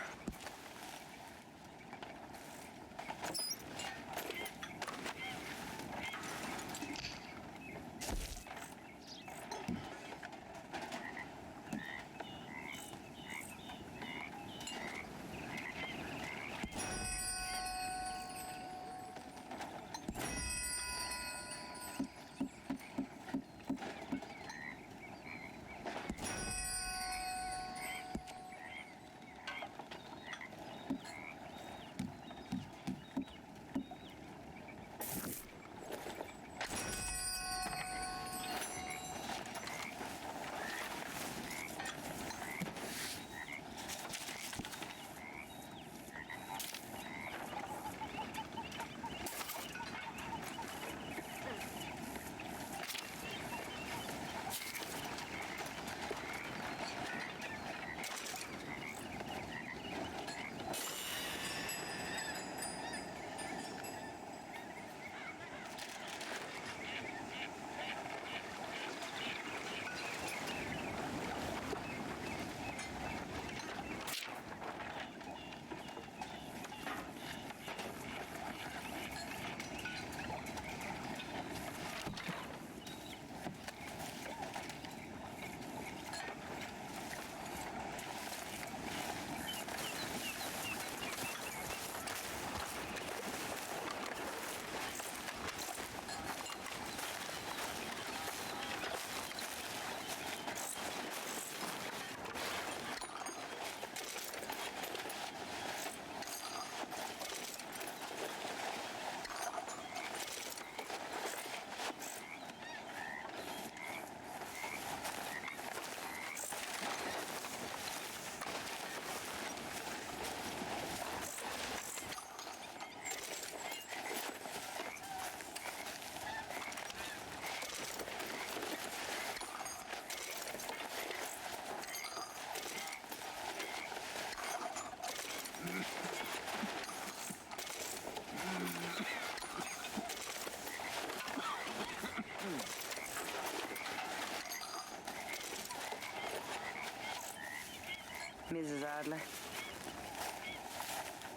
Mrs. Adler.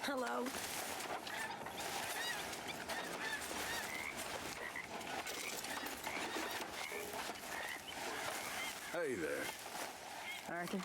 Hello. Hey there. Arthur.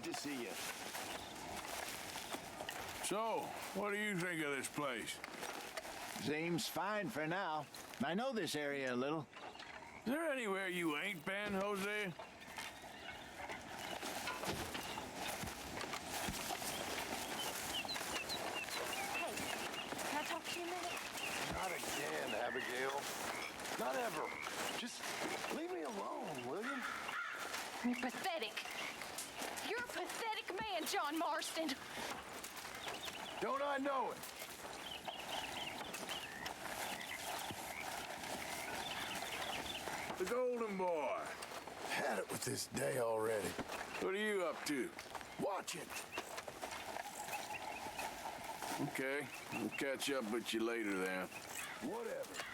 Good to see you. So, what do you think of this place? Seems fine for now. I know this area a little. Is there anywhere you ain't been, Jose? Hey, can I talk to you a minute? Not again, Abigail. Not ever. Just leave me alone, will you? You're pathetic. You're a pathetic man, John Marston. Don't I know it? The Golden Boy. Had it with this day already. What are you up to? Watching. Okay, we'll catch up with you later then. Whatever.